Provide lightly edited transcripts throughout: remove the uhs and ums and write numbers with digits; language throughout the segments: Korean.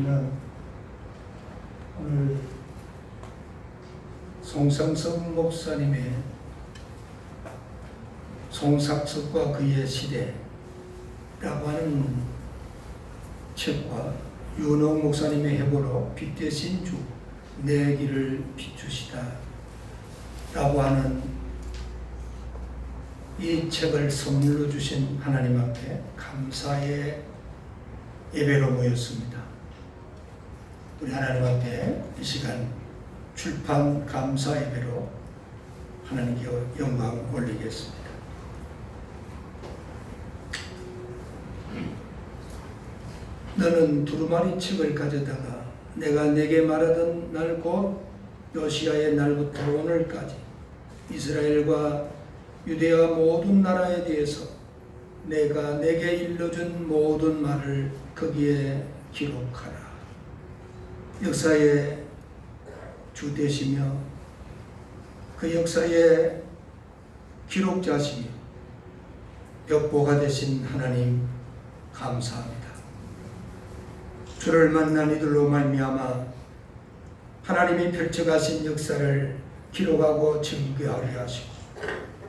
우리는 오늘 송상섭 목사님의 송삭석과 그의 시대라고 하는 책과 윤옥 목사님의 해보로 빛 대신 주 내 길을 비추시다 라고 하는 이 책을 선물로 주신 하나님 앞에 감사의 예배로 모였습니다. 우리 하나님 앞에 이 시간 출판 감사 예배로 하나님께 영광 올리겠습니다. 너는 두루마리 책을 가져다가 내가 내게 말하던 날 곧 요시야의 날부터 오늘까지 이스라엘과 유대와 모든 나라에 대해서 내가 내게 일러준 모든 말을 거기에 기록하라. 역사의 주 되시며 그 역사의 기록자시며 벽보가 되신 하나님 감사합니다. 주를 만난 이들로 말미암아 하나님이 펼쳐가신 역사를 기록하고 증거하려 하시고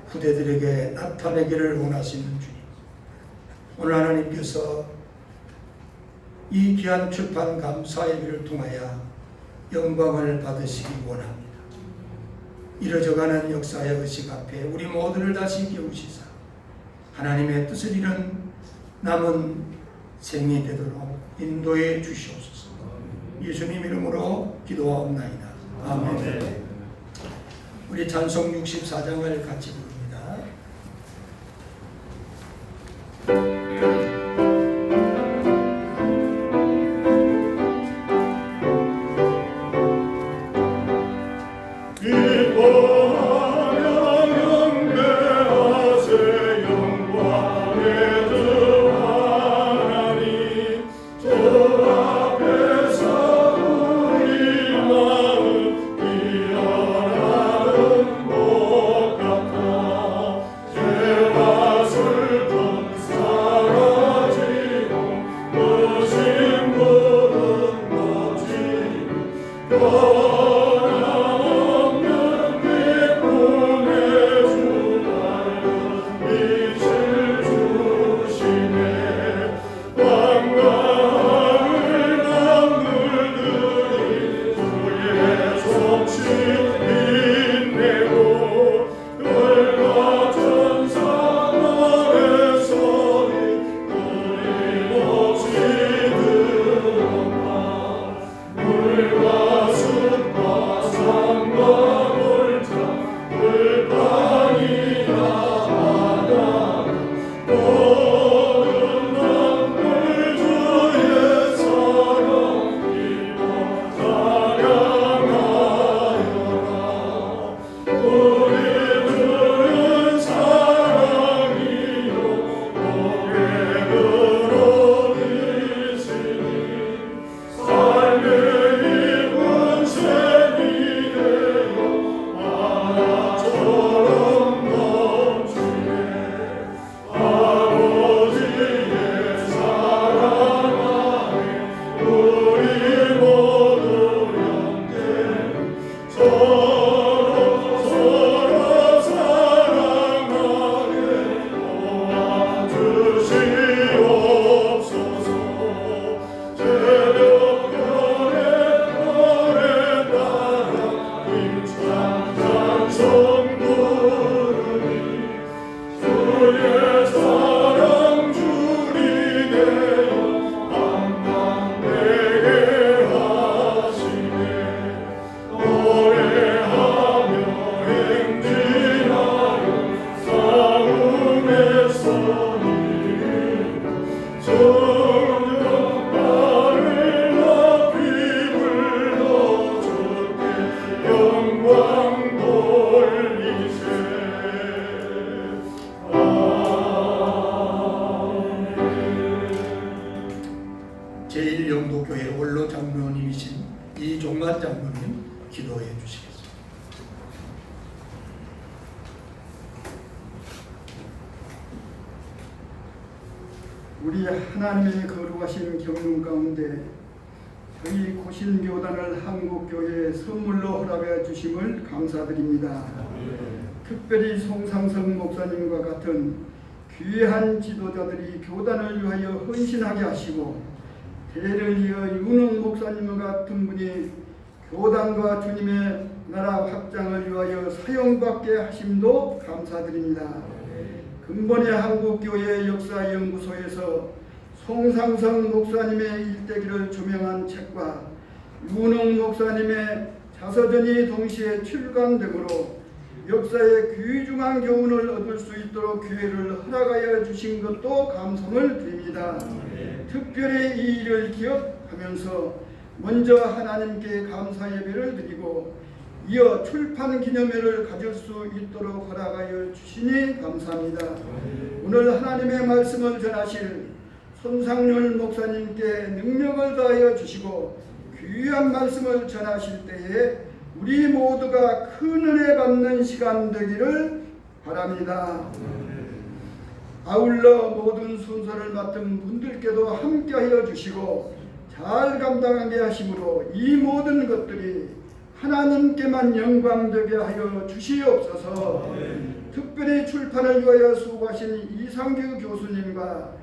후대들에게 나타내기를 원하시는 주님, 오늘 하나님께서 이 귀한 출판 감사 예배를 통하여 영광을 받으시기 원합니다. 이뤄져가는 역사의 의식 앞에 우리 모두를 다시 깨우시사 하나님의 뜻을 이룬 남은 생이 되도록 인도해 주시옵소서. 예수님 이름으로 기도하옵나이다. 아멘. 우리 찬송 64장을 같이 부릅니다. 제1영도교회 원로 장로님이신 이종만 장로님 기도해 주시겠습니다. 우리 하나님의 거룩하신 경륜 가운데 저희 고신교단을 한국교회에 선물로 허락해 주심을 감사드립니다. 특별히 송상석 목사님과 같은 귀한 지도자들이 교단을 위하여 헌신하게 하시고, 대를 이어 윤흥 목사님과 같은 분이 교단과 주님의 나라 확장을 위하여 사용받게 하심도 감사드립니다. 근본의 한국교회 역사연구소에서 송상석 목사님의 일대기를 조명한 책과 윤흥 목사님의 자서전이 동시에 출간되므로 역사의 귀중한 교훈을 얻을 수 있도록 기회를 허락하여 주신 것도 감사를 드립니다. 특별히 이 일을 기억하면서 먼저 하나님께 감사 예배를 드리고 이어 출판 기념회를 가질 수 있도록 허락하여 주시니 감사합니다. 오늘 하나님의 말씀을 전하실 손상률 목사님께 능력을 다하여 주시고 귀한 말씀을 전하실 때에 우리 모두가 큰 은혜 받는 시간 되기를 바랍니다. 아울러 모든 순서를 맡은 분들께도 함께하여 주시고 잘 감당하게 하심으로 이 모든 것들이 하나님께만 영광되게 하여 주시옵소서. 특별히 출판을 위하여 수고하신 이상규 교수님과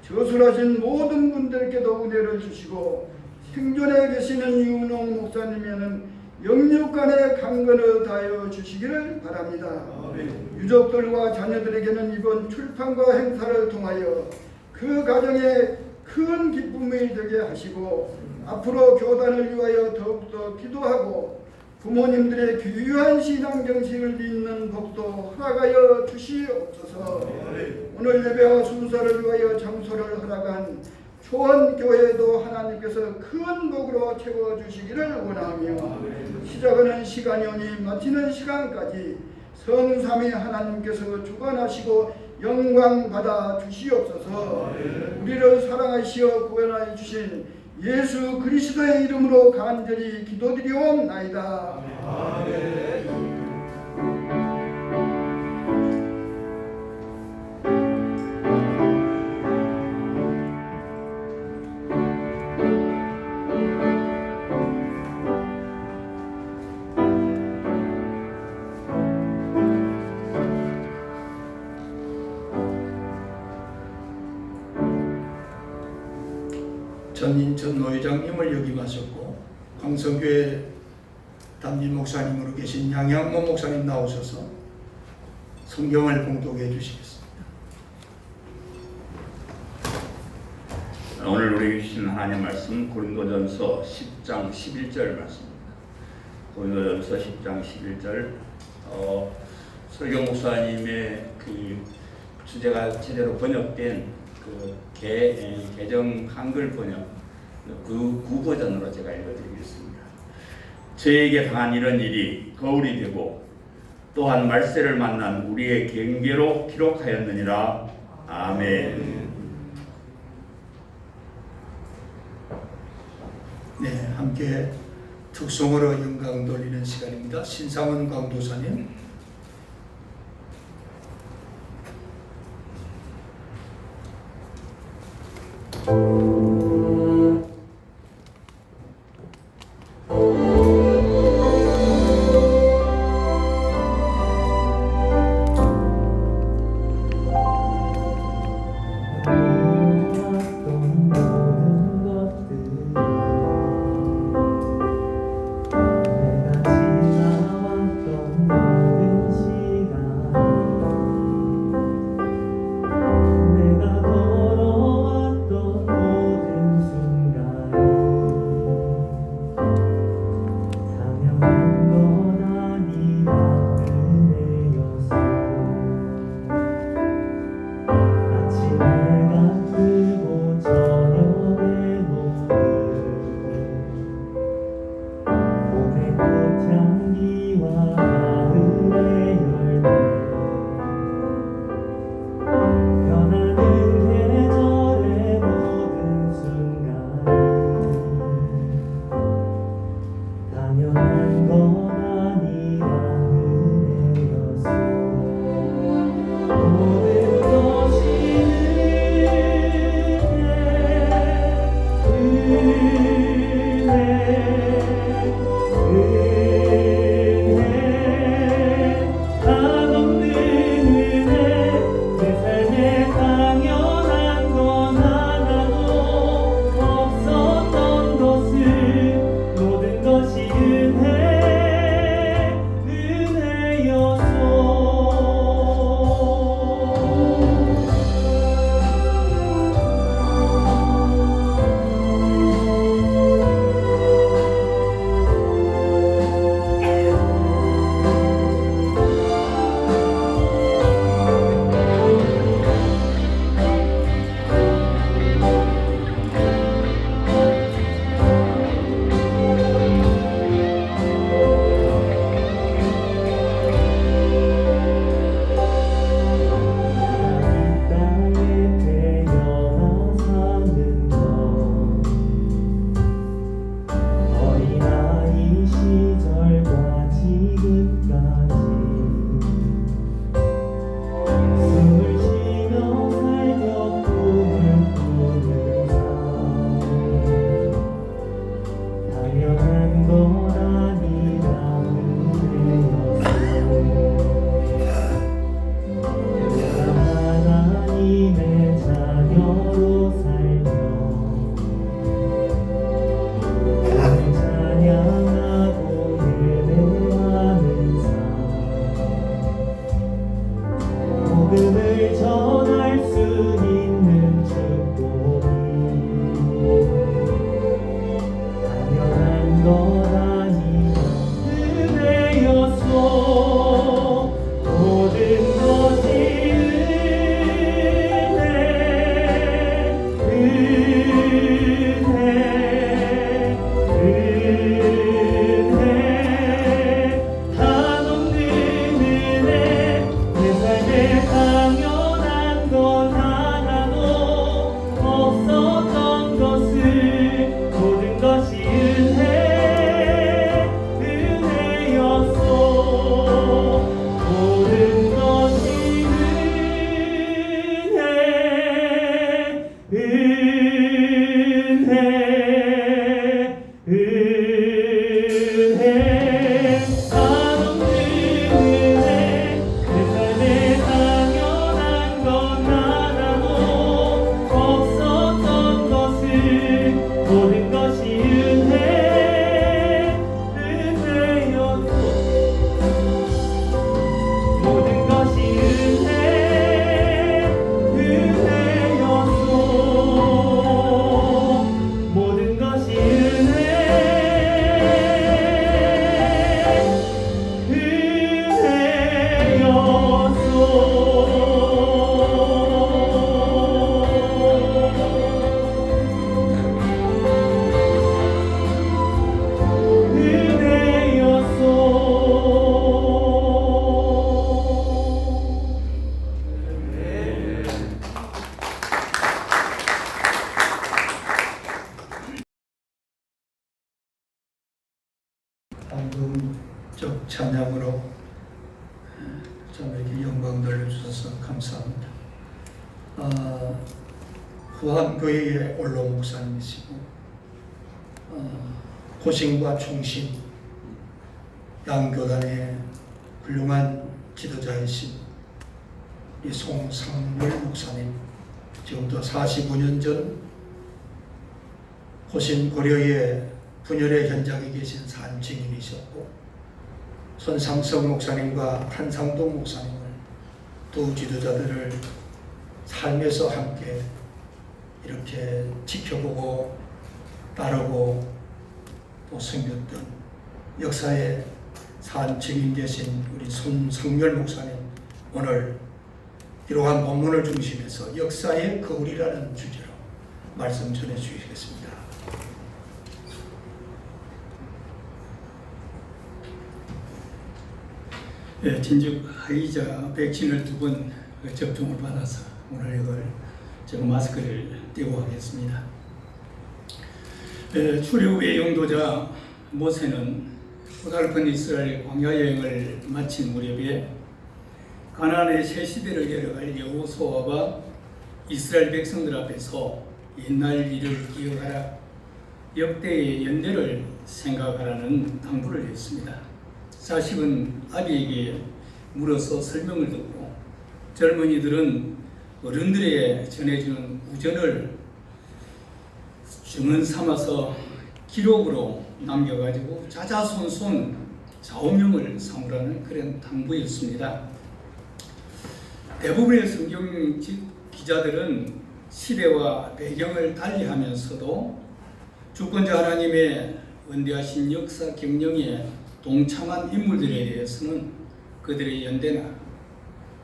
저술하신 모든 분들께도 은혜를 주시고 생존에 계시는 윤홍 목사님에는 영육간의 강건을 다하여 주시기를 바랍니다. 유족들과 자녀들에게는 이번 출판과 행사를 통하여 그 가정에 큰 기쁨이 되게 하시고 앞으로 교단을 위하여 더욱더 기도하고 부모님들의 귀한 신앙 정신을 잇는 복도 허락하여 주시옵소서. 오늘 예배와 순서를 위하여 장소를 허락한 초원교회도 하나님께서 큰 복으로 채워주시기를 원하며 시작하는 시간이 오니 마치는 시간까지 성삼위 하나님께서 주관하시고 영광 받아 주시옵소서. 우리를 사랑하시어 구원하여 주신 예수 그리스도의 이름으로 간절히 기도드리옵나이다. 아멘. 전인천 노회장님을 역임하셨고 광성교회 담임 목사님으로 계신 양양모 목사님 나오셔서 성경을 봉독해 주시겠습니다. 오늘 우리에게 주신 하나님의 말씀 고린도전서 10장 11절 말씀입니다. 고린도전서 10장 11절 설경 목사님의 그 주제가 제대로 번역된 그 개정 한글 번역 그 구버전으로 제가 읽어드리겠습니다. 저에게 당한 이런 일이 거울이 되고 또한 말세를 만난 우리의 경계로 기록하였느니라. 아멘. 네, 함께 특송으로 영광 돌리는 시간입니다. 신상원 강도사님. 내가 걸어왔던 없었던 것을 모든 것이 은혜였소. 모든 것이 은혜 한없는 은혜. 그 삶에 당연한 건 하나도 없었던 것을 모든 것이 은혜였소. 모든 것이 은혜였소. 모든 것이 방금적 찬양으로 저에게 영광 돌려주셔서 감사합니다. 후한교회의 원로 목사님이시고 고심과 충신 양교단의 훌륭한 지도자이신 이 송상렬 목사님, 지금부터 45년 전 고심 고려의 분열의 현장에 계신 산증인이셨고, 손상석 목사님과 한상동 목사님을 두 지도자들을 삶에서 함께 이렇게 지켜보고 따르고 또 섬겼던 역사의 산증인 되신 우리 손상렬 목사님, 오늘 이러한 본문을 중심해서 역사의 거울이라는 주제로 말씀 전해 주시겠습니다. 진즉 화이자 백신을 2번 접종을 받아서 오늘 이걸 제가 마스크를 떼고 하겠습니다. 출애굽의 영도자 모세는 고달픈 이스라엘 광야 여행을 마친 무렵에 가나안의 새 시대를 열어갈 여호수아가 이스라엘 백성들 앞에서 옛날 일을 기억하라, 역대의 연대를 생각하라는 당부를 했습니다. 40은 아비에게 물어서 설명을 듣고 젊은이들은 어른들에게 전해주는 우전을 증언 삼아서 기록으로 남겨가지고 자자손손 좌우명을 삼으라는 그런 당부였습니다. 대부분의 성경 기자들은 시대와 배경을 달리하면서도 주권자 하나님의 원대하신 역사 경영에 동참한 인물들에 대해서는 그들의 연대나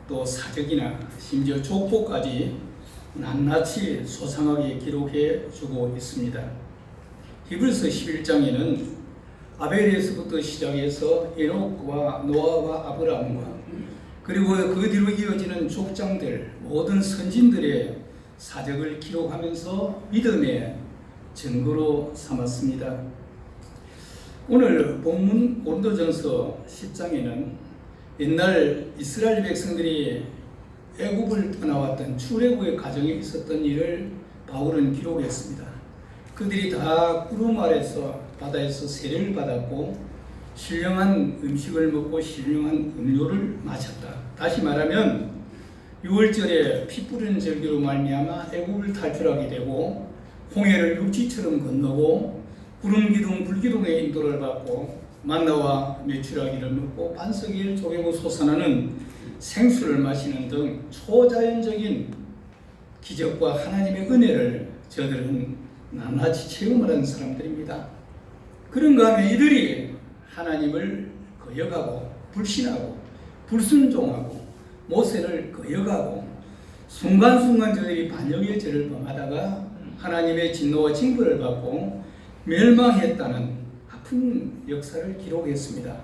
또 사적이나 심지어 족보까지 낱낱이 소상하게 기록해 주고 있습니다. 히브리서 11장에는 아벨에서부터 시작해서 에녹과 노아와 아브라함과 그리고 그 뒤로 이어지는 족장들 모든 선진들의 사적을 기록하면서 믿음의 증거로 삼았습니다. 오늘 본문 고린도전서 10장에는 옛날 이스라엘 백성들이 애굽을 떠나왔던 출애굽의 과정에 있었던 일을 바울은 기록했습니다. 그들이 다 구름 아래서 바다에서 세례를 받았고 신령한 음식을 먹고 신령한 음료를 마셨다. 다시 말하면 6월절에 피 뿌리는 절기로 말미암아 애굽을 탈출하게 되고 홍해를 육지처럼 건너고 구름 기둥 불기둥의 인도를 받고 만나와 메추라기를 먹고 반석을 쪼개고 솟아나는 생수를 마시는 등 초자연적인 기적과 하나님의 은혜를 저들은 낱낱이 체험을 한 사람들입니다. 그런가 하면 이들이 하나님을 거역하고 불신하고 불순종하고 모세를 거역하고 순간순간 저들이 반역의 죄를 범하다가 하나님의 진노와 징벌을 받고 멸망했다는 아픈 역사를 기록했습니다.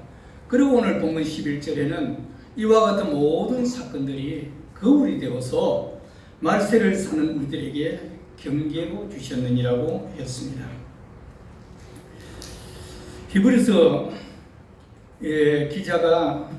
그리고 오늘 본문 11절에는 이와 같은 모든 사건들이 거울이 되어서 말세를 사는 우리들에게 경계로 주셨느니라고 했습니다. 히브리서 기자가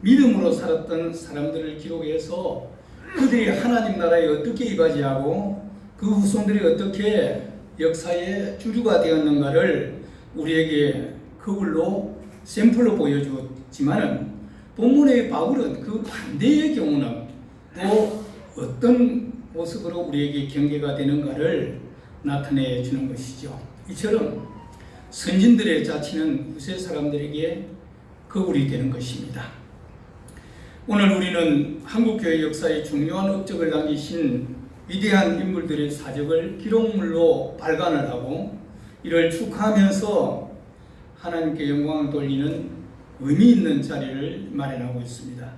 믿음으로 살았던 사람들을 기록해서 그들이 하나님 나라에 어떻게 이바지하고 그 후손들이 어떻게 역사의 주류가 되었는가를 우리에게 거울로 샘플로 보여주었지만은 본문의 바울은 그 반대의 경우는 또 어떤 모습으로 우리에게 경계가 되는가를 나타내 주는 것이죠. 이처럼 선진들의 자치는 후세 사람들에게 거울이 되는 것입니다. 오늘 우리는 한국교회 역사에 중요한 업적을 남기신 위대한 인물들의 사적을 기록물로 발간을 하고 이를 축하하면서 하나님께 영광을 돌리는 의미 있는 자리를 마련하고 있습니다.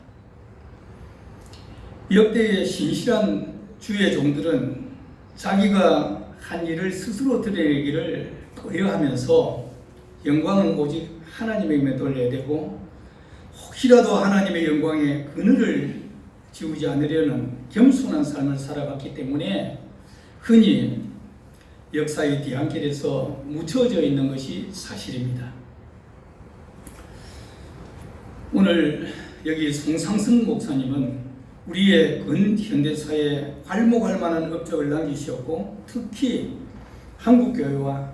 역대의 신실한 주의 종들은 자기가 한 일을 스스로 드러내기를 꺼려하면서 영광은 오직 하나님에게 돌려야 되고 혹시라도 하나님의 영광에 그늘을 지우지 않으려는 겸손한 삶을 살아갔기 때문에 흔히 역사의 뒤안길에서 묻혀져 있는 것이 사실입니다. 오늘 여기 송상승 목사님은 우리의 근현대사에 활목할 만한 업적을 남기셨고 특히 한국교회와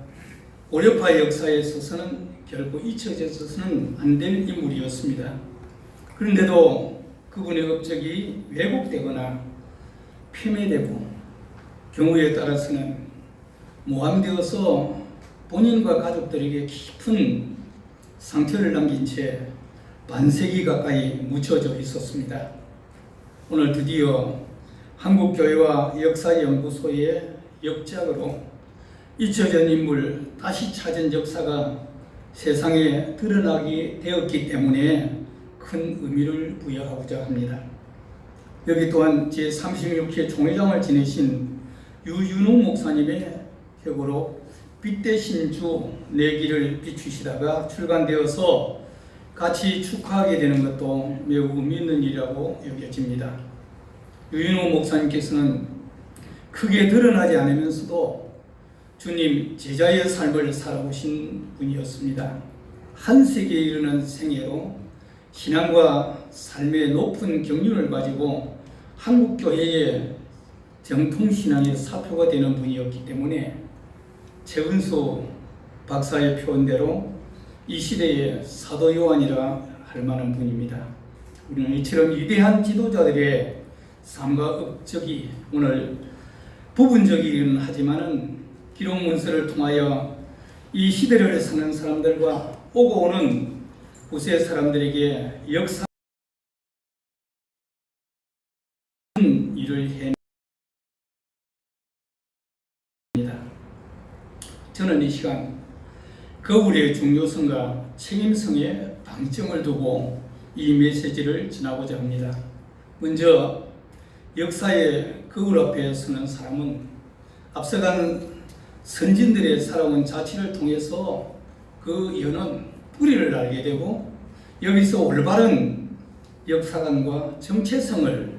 오려파의 역사에 있어서는 결코 잊혀져서는 안 될 인물이었습니다. 그런데도 그분의 업적이 왜곡되거나 폄훼되고 경우에 따라서는 모함되어서 본인과 가족들에게 깊은 상처를 남긴 채 반세기 가까이 묻혀져 있었습니다. 오늘 드디어 한국교회와 역사연구소의 역작으로 잊혀진 인물 다시 찾은 역사가 세상에 드러나게 되었기 때문에 큰 의미를 부여하고자 합니다. 여기 또한 제36회 총회장을 지내신 유윤호 목사님의 격으로 빛 대신 주 내기를 비추시다가 출간되어서 같이 축하하게 되는 것도 매우 의미 있는 일이라고 여겨집니다. 유윤호 목사님께서는 크게 드러나지 않으면서도 주님 제자의 삶을 살아오신 분이었습니다. 한 세기에 이르는 생애로 신앙과 삶의 높은 경륜을 가지고 한국교회의 정통신앙의 사표가 되는 분이었기 때문에 최은수 박사의 표현대로 이 시대의 사도 요한이라 할 만한 분입니다. 우리는 이처럼 위대한 지도자들의 삶과 업적이 오늘 부분적이긴 하지만은 기록 문서를 통하여 이 시대를 사는 사람들과 오고 오는 후세 사람들에게 역사 일을 해냅니다. 저는 이 시간 거울의 중요성과 책임성에 방점을 두고 이 메시지를 전하고자 합니다. 먼저 역사의 거울 앞에 서는 사람은 앞서간 선진들의 살아온 자취를 통해서 그 연은 뿌리를 알게 되고 여기서 올바른 역사관과 정체성을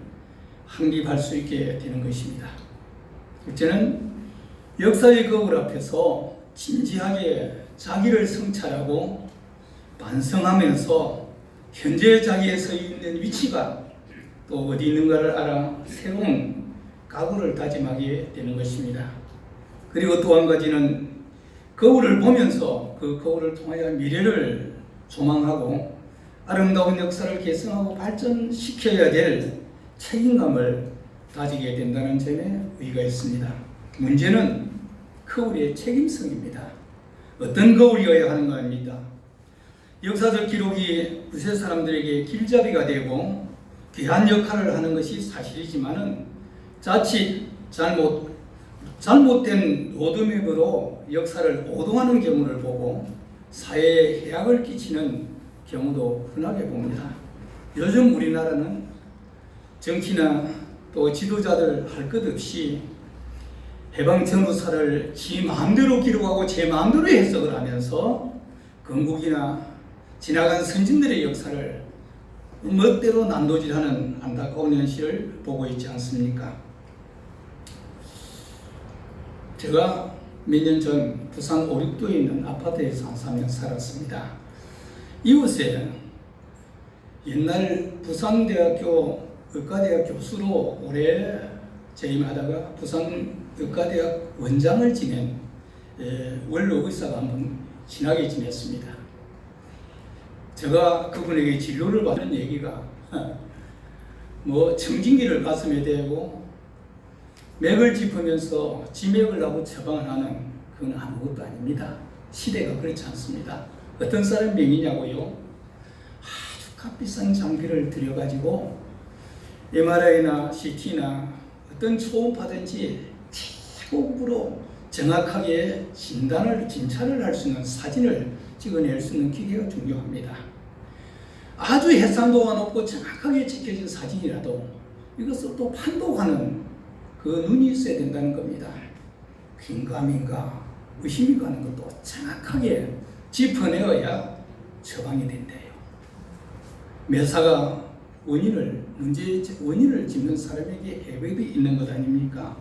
확립할 수 있게 되는 것입니다. 둘째는 역사의 거울 앞에서 진지하게 자기를 성찰하고 반성하면서 현재 자기의 서 있는 위치가 또 어디 있는가를 알아 새로운 각오를 다짐하게 되는 것입니다. 그리고 또 한 가지는 거울을 보면서 그 거울을 통하여 미래를 조망하고 아름다운 역사를 개성하고 발전시켜야 될 책임감을 가지게 된다는 점에 의의가 있습니다. 문제는 거울의 책임성입니다. 어떤 거울이어야 하는가 합니다. 역사적 기록이 후세 사람들에게 길잡이가 되고 귀한 역할을 하는 것이 사실이지만은 자칫 잘못된 로드맵으로 역사를 오동하는 경우를 보고 사회에 해악을 끼치는 경우도 흔하게 봅니다. 요즘 우리나라는 정치나 또 지도자들 할 것 없이 해방 전후사를 지 마음대로 기록하고 제 마음대로 해석을 하면서 건국이나 지나간 선진들의 역사를 멋대로 난도질하는 안타까운 현실을 보고 있지 않습니까? 제가 몇 년 전 부산 오륙도에 있는 아파트에서 한 3년 살았습니다. 이곳에 옛날 부산대학교 의과대학 교수로 오래 재임하다가 부산 의과대학 원장을 지낸 원로 의사가 한 분 친하게 지냈습니다. 제가 그분에게 진료를 받는 얘기가 뭐 청진기를 가슴에 대고 맥을 짚으면서 지맥을 하고 처방을 하는 그건 아무것도 아닙니다. 시대가 그렇지 않습니다. 어떤 사람 병이냐고요? 아주 값비싼 장비를 들여가지고 MRI나 CT나 어떤 초음파든지 최고급으로 정확하게 진찰을 할 수 있는 사진을 찍어낼 수 있는 기계가 중요합니다. 아주 해상도가 높고 정확하게 찍혀진 사진이라도 이것을 또 판독하는 그 눈이 있어야 된다는 겁니다. 긴가민가 의심이 가는 것도 정확하게 짚어내어야 처방이 된대요. 매사가 문제의 원인을 짚는 사람에게 해법이 있는 것 아닙니까?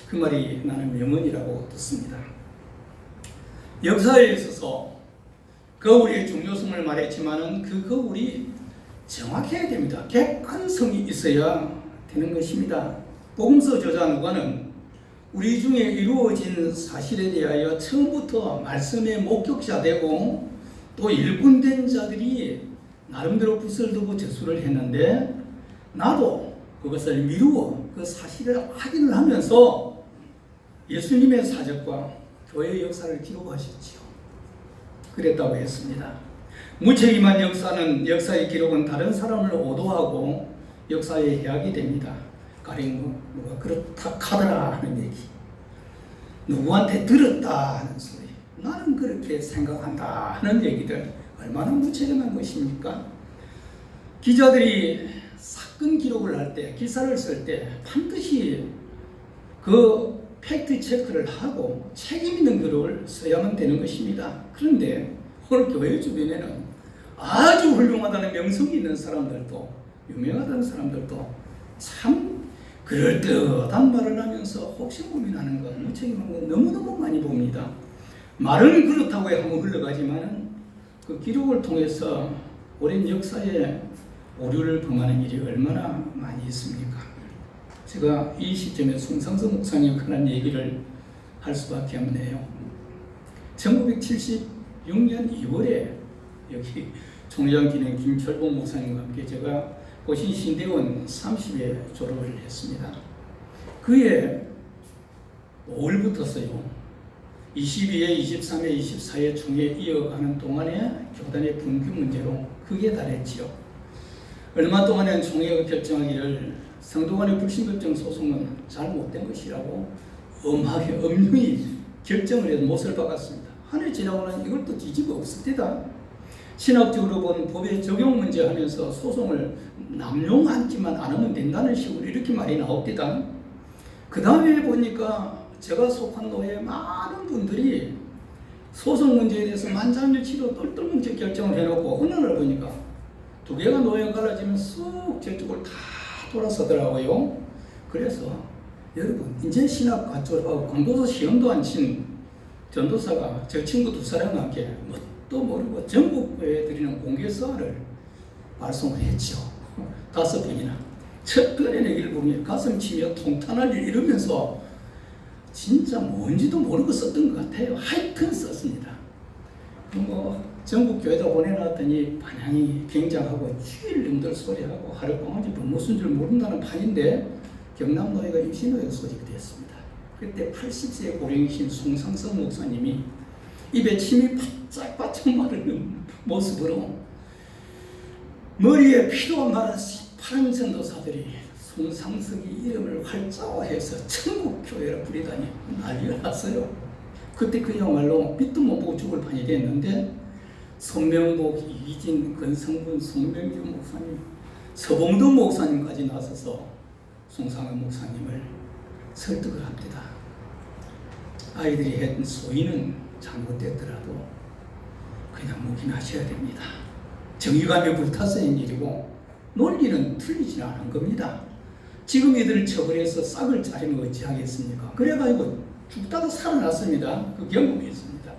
그 말이 나는 명언이라고 듣습니다. 역사에 있어서 거울의 중요성을 말했지만은 그 거울이 정확해야 됩니다. 객관성이 있어야 되는 것입니다. 복음서 저자 누가는 우리 중에 이루어진 사실에 대하여 처음부터 말씀의 목격자 되고 또 일꾼된 자들이 나름대로 붓을 두고 저술을 했는데 나도 그것을 미루어 그 사실을 확인을 하면서 예수님의 사적과 교회의 역사를 기록하셨지요. 그랬다고 했습니다. 무책임한 역사의 기록은 다른 사람을 오도하고 역사의 해악이 됩니다. 가령 누가 그렇다 하더라 하는 얘기, 누구한테 들었다 하는 소리, 나는 그렇게 생각한다 하는 얘기들 얼마나 무책임한 것입니까? 기자들이 사건 기록을 할 때, 기사를 쓸 때 반드시 그 팩트 체크를 하고 책임 있는 글을 써야만 되는 것입니다. 그런데 오늘 교회 주변에는 아주 훌륭하다는 명성이 있는 사람들도, 유명하다는 사람들도 참 그럴듯한 말을 하면서 혹시 고민하는 것, 무책임한 것 너무너무 많이 봅니다. 말은 그렇다고 하면 흘러가지만 그 기록을 통해서 오랜 역사에 오류를 범하는 일이 얼마나 많이 있습니까? 제가 이 시점에 송상석 목사님 하는 얘기를 할 수밖에 없네요. 1976년 2월에 여기 총회장 기념 김철봉 목사님과 함께 제가 고신 신대원 30회 졸업을 했습니다. 그해 5월부터서요 22회, 23회, 24회 총회 이어가는 동안에 교단의 분규 문제로 크게 달했지요. 얼마 동안에 총회가 결정하기를 성도 간의 불신결정 소송은 잘못된 것이라고 엄중히 결정을 해서 못을 박았습니다. 한 해 지나고는 이걸 또 뒤집어 엎습니다. 신학적으로 본 법의 적용 문제 하면서 소송을 남용하지만 않으면 된다는 식으로 이렇게 말이 나옵니다. 그 다음에 보니까 제가 속한 노예 많은 분들이 소송 문제에 대해서 만장일치로 똘똘뭉쳐 결정을 해놓고 어느 날 보니까 두 개가 노예가 갈라지면 쑥 저쪽을 다 돌아서더라고요. 그래서 여러분 이제 신학 가쪼하고 강도서 시험도 안 친 전도사가 저 친구 두 사람과 함께 뭣도 모르고 전국교회에 드리는 공개서를 발송을 했죠. 5번이나. 첫 꺼내내기를 보면 가슴 치며 통탄할 일 이러면서 진짜 뭔지도 모르고 썼던 것 같아요. 하여튼 썼습니다. 뭐 전국교회에다 보내놨더니 반향이 굉장하고 주일님들 소리하고 하룻밤까지 무슨 줄 모른다는 판인데 경남노예가 임시노예가 소집되었습니다. 그때 80세 고령이신 송상석 목사님이 입에 침이 바짝바짝 마르는 모습으로 머리에 피로 마른 파란 전도사들이 송상석이 이름을 활자화해서 천국교회라 부리다니 난리가 났어요. 그때 그야말로 빛도 못 보고 죽을 판이 됐는데 손명복, 이진, 건성분, 송명규 목사님, 서봉도 목사님까지 나서서 송상석 목사님을 설득을 합니다. 아이들이 했던 소위는 잘못됐더라도 그냥 묵인하셔야 됩니다. 정의감에 불타서 한 일이고 논리는 틀리지 않은 겁니다. 지금 이들을 처벌해서 싹을 자르면 어찌하겠습니까? 그래가지고 죽다가 살아났습니다. 그 경험이 있습니다.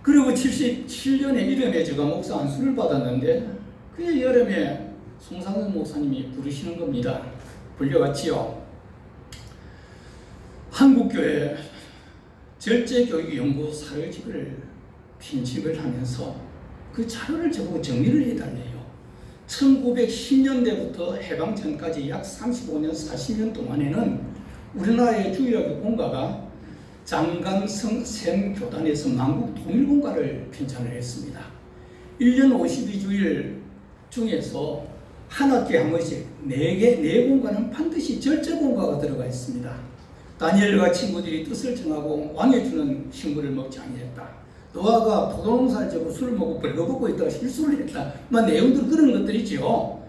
그리고 77년에 이름에 제가 목사 안수를 받았는데 그해 여름에 송상근 목사님이 부르시는 겁니다. 불려갔지요. 한국교회 절제교육연구 사회직을 편집을 하면서 그 자료를 저보고 정리를 해달래요. 1910년대부터 해방 전까지 약 35년, 40년 동안에는 우리나라의 주일학교 공과가 장강성 교단에서 만국 통일공과를 편찬을 했습니다. 1년 52주일 중에서 한 학기에 한 번씩 4 공과는 반드시 절제공과가 들어가 있습니다. 다니엘과 친구들이 뜻을 정하고 왕이 주는 식물을 먹지 아니했다. 노아가 포도농사를 지고 술을 먹고 벌거벗고 있다가 실수를 했다. 내용들 그런 것들이지요.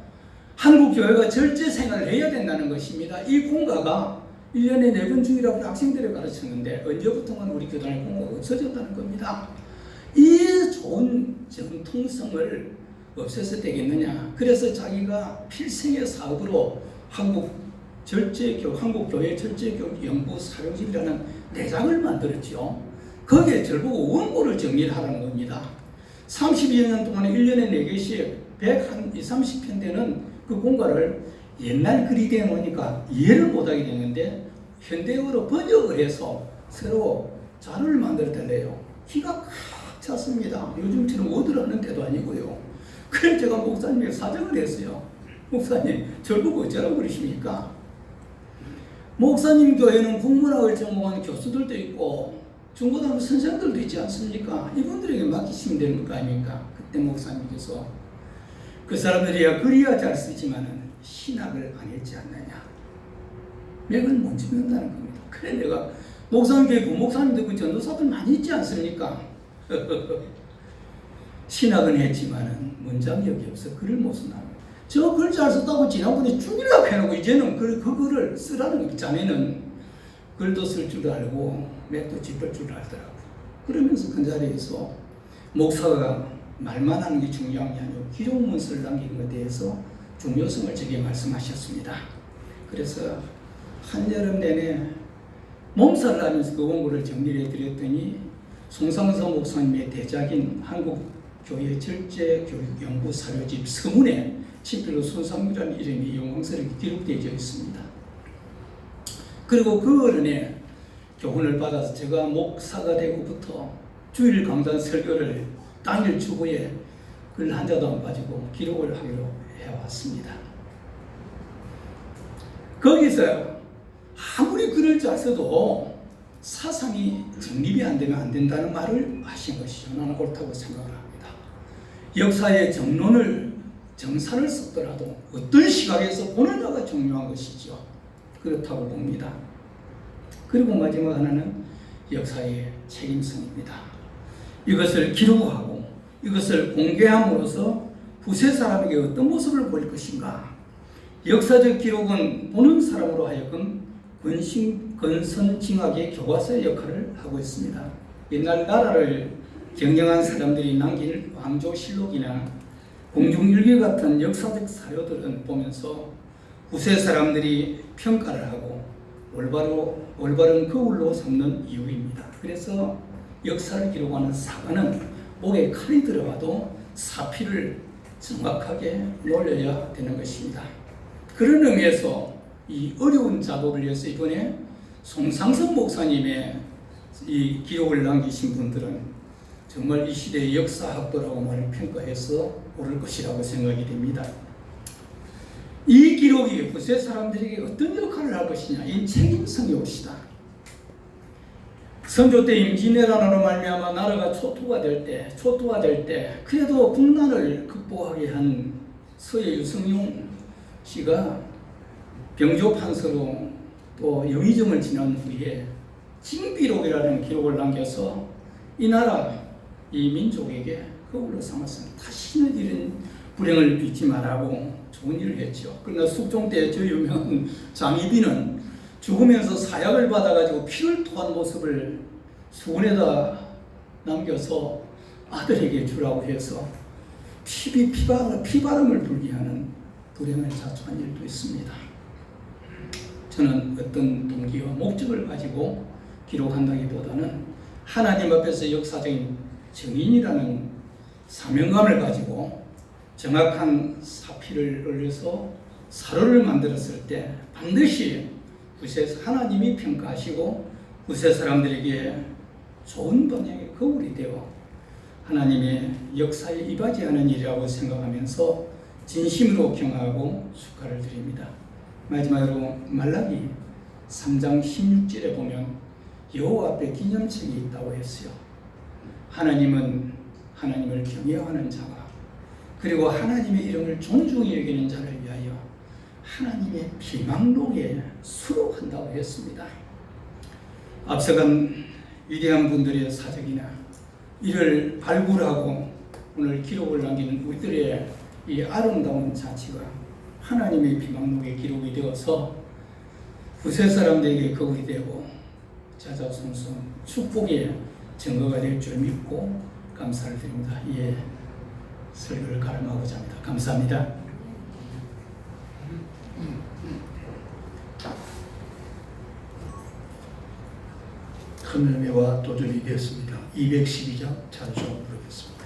한국 교회가 절제 생활을 해야 된다는 것입니다. 이 공과가 1년에 4번 주일학교 학생들을 가르쳤는데 언제부턴가 우리 교단의 공과가 없어졌다는 겁니다. 이 좋은 정통성을 없애서 되겠느냐. 그래서 자기가 필생의 사업으로 한국교회 절제교육 연구사료집이라는 내장을 만들었죠. 거기에 저보고 원고를 정리를 하라는 겁니다. 32여 년 동안에 1년에 4개씩 130편 되는 그 공과를 옛날 글이 되어 놓으니까 이해를 못하게 되는데 현대어로 번역을 해서 새로 자료를 만들었달래요. 기가 꽉 찼습니다. 요즘처럼 워드를 하는 때도 아니고요. 그래서 제가 목사님에게 사정을 했어요. 목사님, 저를 보고 어쩌라고 그러십니까? 목사님 교회는 국문학을 전공한 교수들도 있고 중고등학교 선생들도 있지 않습니까? 이분들에게 맡기시면 되는 거 아닙니까? 그때 목사님께서 그 사람들이야 글이야 잘 쓰지만은 신학을 안 했지 않느냐. 맥을 못 짚는다는 겁니다. 그래 내가 목사님 교회 부목사님들 그 전도사들 많이 있지 않습니까? 신학은 했지만은 문장력이 없어 글을 못 쓰나. 저 글 잘 썼다고 지난번에 죽이려고 해놓고 이제는 그 글을 쓰라는 겁니다. 자네는 글도 쓸 줄 알고 맥도 짚을 줄 알더라고. 그러면서 그 자리에서 목사가 말만 하는 게 중요한 게 아니고 기록문서를 남기는 것에 대해서 중요성을 제게 말씀하셨습니다. 그래서 한여름 내내 몸살을 하면서 그 원고를 정리를 해드렸더니 송상서 목사님의 대작인 한국교회 절제교육연구사료집 서문에 친필로 손상규라는 이름이 영광스럽게 기록되어 있습니다. 그리고 그 어른의 교훈을 받아서 제가 목사가 되고부터 주일 강단 설교를 당일 주보에 글 한 자도 안 빠지고 기록을 하기로 해왔습니다. 거기서 아무리 글을 잘 써도 사상이 정립이 안 되면 안 된다는 말을 하신 것이죠. 나는 옳다고 생각을 합니다. 역사의 정사를 썼더라도 어떤 시각에서 보느냐가 중요한 것이죠. 그렇다고 봅니다. 그리고 마지막 하나는 역사의 책임성입니다. 이것을 기록하고 이것을 공개함으로써 후세 사람에게 어떤 모습을 보일 것인가. 역사적 기록은 보는 사람으로 하여금 건선징악의 교과서의 역할을 하고 있습니다. 옛날 나라를 경영한 사람들이 남긴 왕조실록이나 공중일기 같은 역사적 사료들은 보면서 후세 사람들이 평가를 하고 올바른 거울로 삼는 이유입니다. 그래서 역사를 기록하는 사관은 목에 칼이 들어가도 사필을 정확하게 놀려야 되는 것입니다. 그런 의미에서 이 어려운 작업을 위해서 이번에 송상석 목사님의 이 기록을 남기신 분들은 정말 이 시대의 역사학도라고 말을 평가해서 옳을 것이라고 생각이 됩니다. 이 기록이 후세 사람들에게 어떤 역할을 할 것이냐, 이 책임성이 옵시다. 선조 때 임진왜란으로 말미암아 나라가 초토화 될 때 그래도 국난을 극복하게 한 서해 유성룡 씨가 병조판서로 또 영의정을 지난 후에 징비록이라는 기록을 남겨서 이 나라, 이 민족에게 거울로 삼았습니다. 다시는 이런 불행을 빚지 말라고 좋은 일을 했죠. 그러나 숙종 때 저 유명한 장희빈은 죽으면서 사약을 받아가지고 피를 토한 모습을 수건에다 남겨서 아들에게 주라고 해서 피바람을 불게 하는 불행을 자초한 일도 있습니다. 저는 어떤 동기와 목적을 가지고 기록한다기보다는 하나님 앞에서 역사적인 증인이라는 사명감을 가지고 정확한 사필을 올려서 사료를 만들었을 때 반드시 후세 하나님이 평가하시고 후세 사람들에게 좋은 방향의 거울이 되어 하나님의 역사에 이바지하는 일이라고 생각하면서 진심으로 경하고 축하를 드립니다. 마지막으로 말라기 3장 16절에 보면 여호와 앞에 기념책이 있다고 했어요. 하나님은 하나님을 경외하는 자가 그리고 하나님의 이름을 존중히 여기는 자를 위하여 하나님의 비망록에 수록한다고 했습니다. 앞서간 위대한 분들의 사적이나 이를 발굴하고 오늘 기록을 남기는 우리들의 이 아름다운 자치가 하나님의 비망록에 기록이 되어서 후세 사람들에게 거울이 되고 자자손손 축복의 증거가 될 줄 믿고 감사를 드립니다. 이에 설교를 가름하고자 합니다. 감사합니다. 큰 은혜와 도전이 되었습니다. 212장 찬송 부르겠습니다.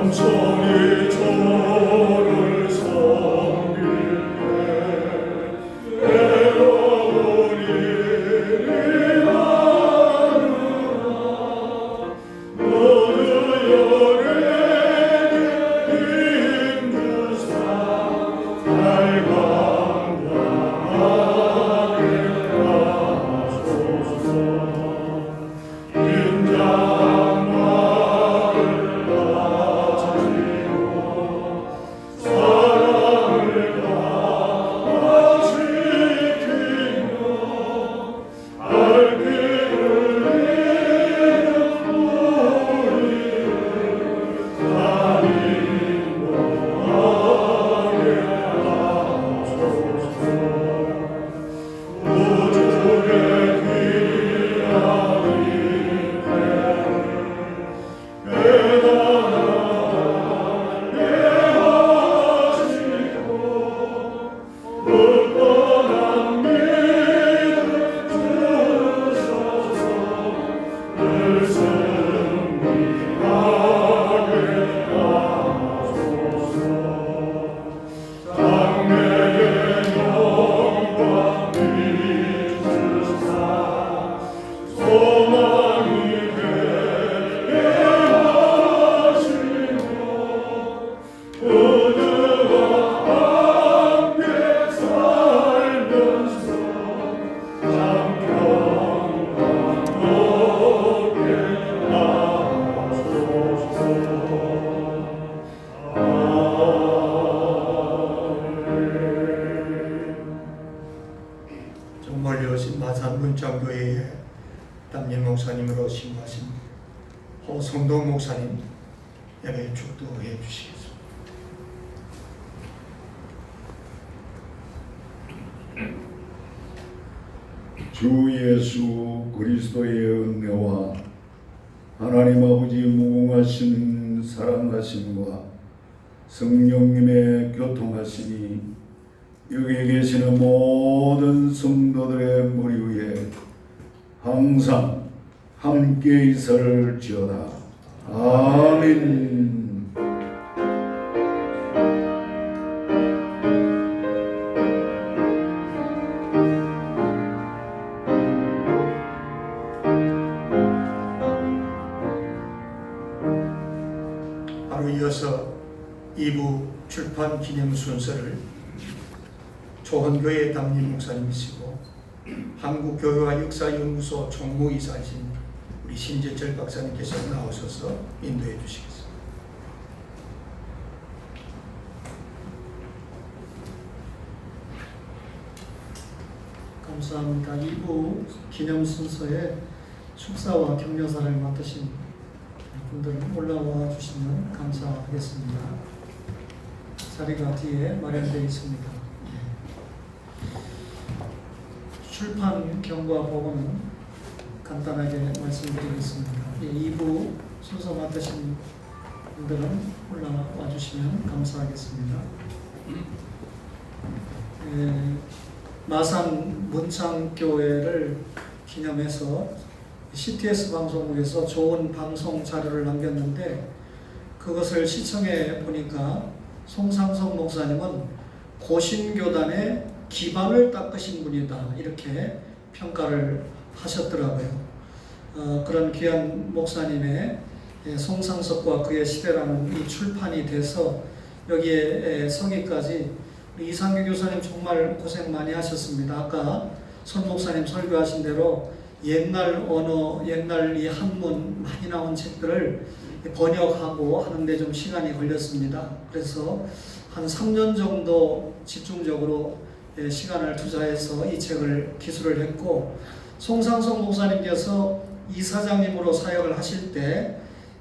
남천이 저를 섬길 때 외로운 일이 많으나 모두 열에게 힘주사 날 감당하게 하소서. 멀리 오신 마산 문창교회의 담임 목사님으로 신고하신 호성동 목사님 예배 축도해 주시겠습니다. 주 예수 그리스도의 은혜와 하나님 아버지 무궁하신 사랑하심과 성령님의 교통하심이 여기 계시는 모든 성도들의 머리 위에 항상 함께 있을지어다. 아멘. 바로 이어서 2부 출판 기념 순서를 조헌교회 담임 목사님이시고 한국교회와 역사연구소 총무이사이신 우리 신재철 박사님께서 나오셔서 인도해 주시겠습니다. 감사합니다. 2부 기념 순서에 축사와 격려사를 맡으신 분들 올라와 주시면 감사하겠습니다. 자리가 뒤에 마련되어 있습니다. 출판 경과 보고는 간단하게 말씀드리겠습니다. 2부 순서 맡으신 분들은 올라와 주시면 감사하겠습니다. 마산 문창교회를 기념해서 CTS 방송국에서 좋은 방송 자료를 남겼는데 그것을 시청해 보니까 송상석 목사님은 고신교단의 기반을 닦으신 분이다 이렇게 평가를 하셨더라고요. 그런 귀한 목사님의 송상석과 그의 시대라는 이 출판이 돼서 여기에 서기까지 이상규 교사님 정말 고생 많이 하셨습니다. 아까 손 목사님 설교하신 대로 옛날 언어, 옛날 이 한문 많이 나온 책들을 번역하고 하는데 좀 시간이 걸렸습니다. 그래서 한 3년 정도 집중적으로 시간을 투자해서 이 책을 기술을 했고, 송상석 목사님께서 이사장님으로 사역을 하실 때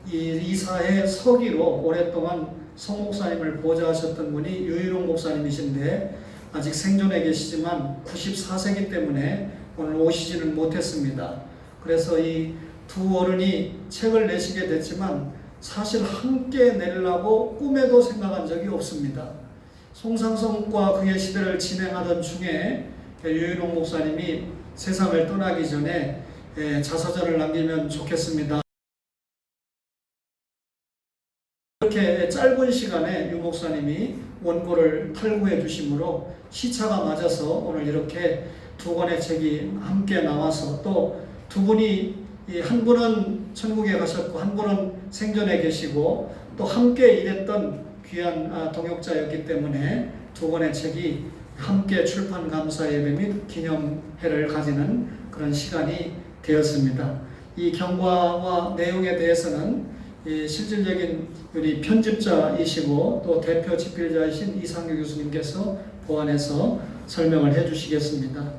이 이사회 서기로 오랫동안 송 목사님을 보좌하셨던 분이 유일홍 목사님이신데 아직 생존해 계시지만 94세기 때문에 오늘 오시지는 못했습니다. 그래서 이 두 어른이 책을 내시게 됐지만 사실 함께 내려고 꿈에도 생각한 적이 없습니다. 송상석과 그의 시대를 진행하던 중에 유일홍 목사님이 세상을 떠나기 전에 자서전을 남기면 좋겠습니다. 이렇게 짧은 시간에 유 목사님이 원고를 탈구해 주심으로 시차가 맞아서 오늘 이렇게 두 권의 책이 함께 나와서 또 두 분이 한 분은 천국에 가셨고 한 분은 생존에 계시고 또 함께 일했던 귀한 동역자였기 때문에 두 권의 책이 함께 출판 감사 예배 및 기념회를 가지는 그런 시간이 되었습니다. 이 경과와 내용에 대해서는 실질적인 우리 편집자이시고 또 대표 집필자이신 이상규 교수님께서 보완해서 설명을 해주시겠습니다.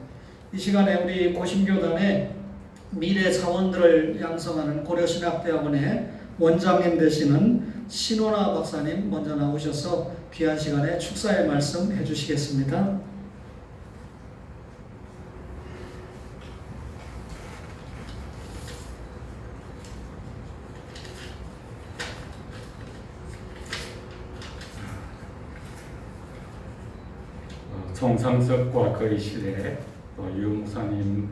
이 시간에 우리 고심교단의 미래 자원들을 양성하는 고려신학대학원의 원장님 되시는 신원아 박사님 먼저 나오셔서 귀한 시간에 축사의 말씀 해주시겠습니다. 송상석과 그의 시대 유 목사님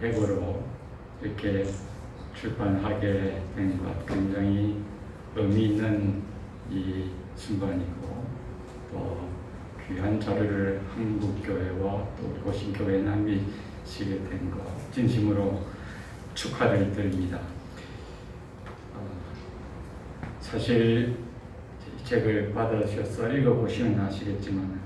회고로 이렇게 출판하게 된 것 굉장히 의미 있는 이 순간이고 또 귀한 자료를 한국교회와 또 고신교회에 남기시게 된 것 진심으로 축하를 드립니다. 사실 이 책을 받으셔서 읽어보시면 아시겠지만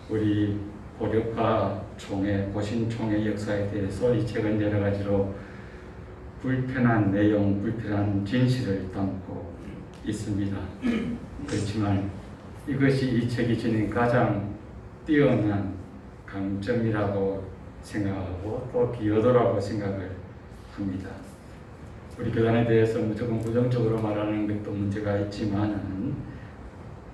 우리 고려파 총회, 고신총회 역사에 대해서 이 책은 여러 가지로 불편한 내용, 불편한 진실을 담고 있습니다. 그렇지만 이것이 이 책이 지닌 가장 뛰어난 강점이라고 생각하고 또 기여도라고 생각을 합니다. 우리 교단에 대해서 무조건 부정적으로 말하는 것도 문제가 있지만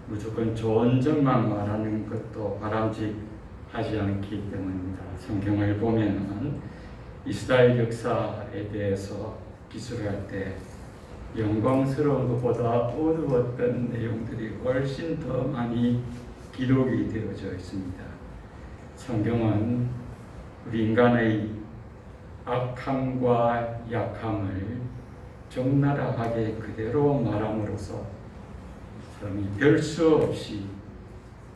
무조건 좋은 점만 말하는 것도 바람직하지 않기 때문입니다. 성경을 보면 이스라엘 역사에 대해서 기술할 때 영광스러운 것보다 어두웠던 내용들이 훨씬 더 많이 기록이 되어져 있습니다. 성경은 우리 인간의 악함과 약함을 적나라하게 그대로 말함으로써 사람이 별 수 없이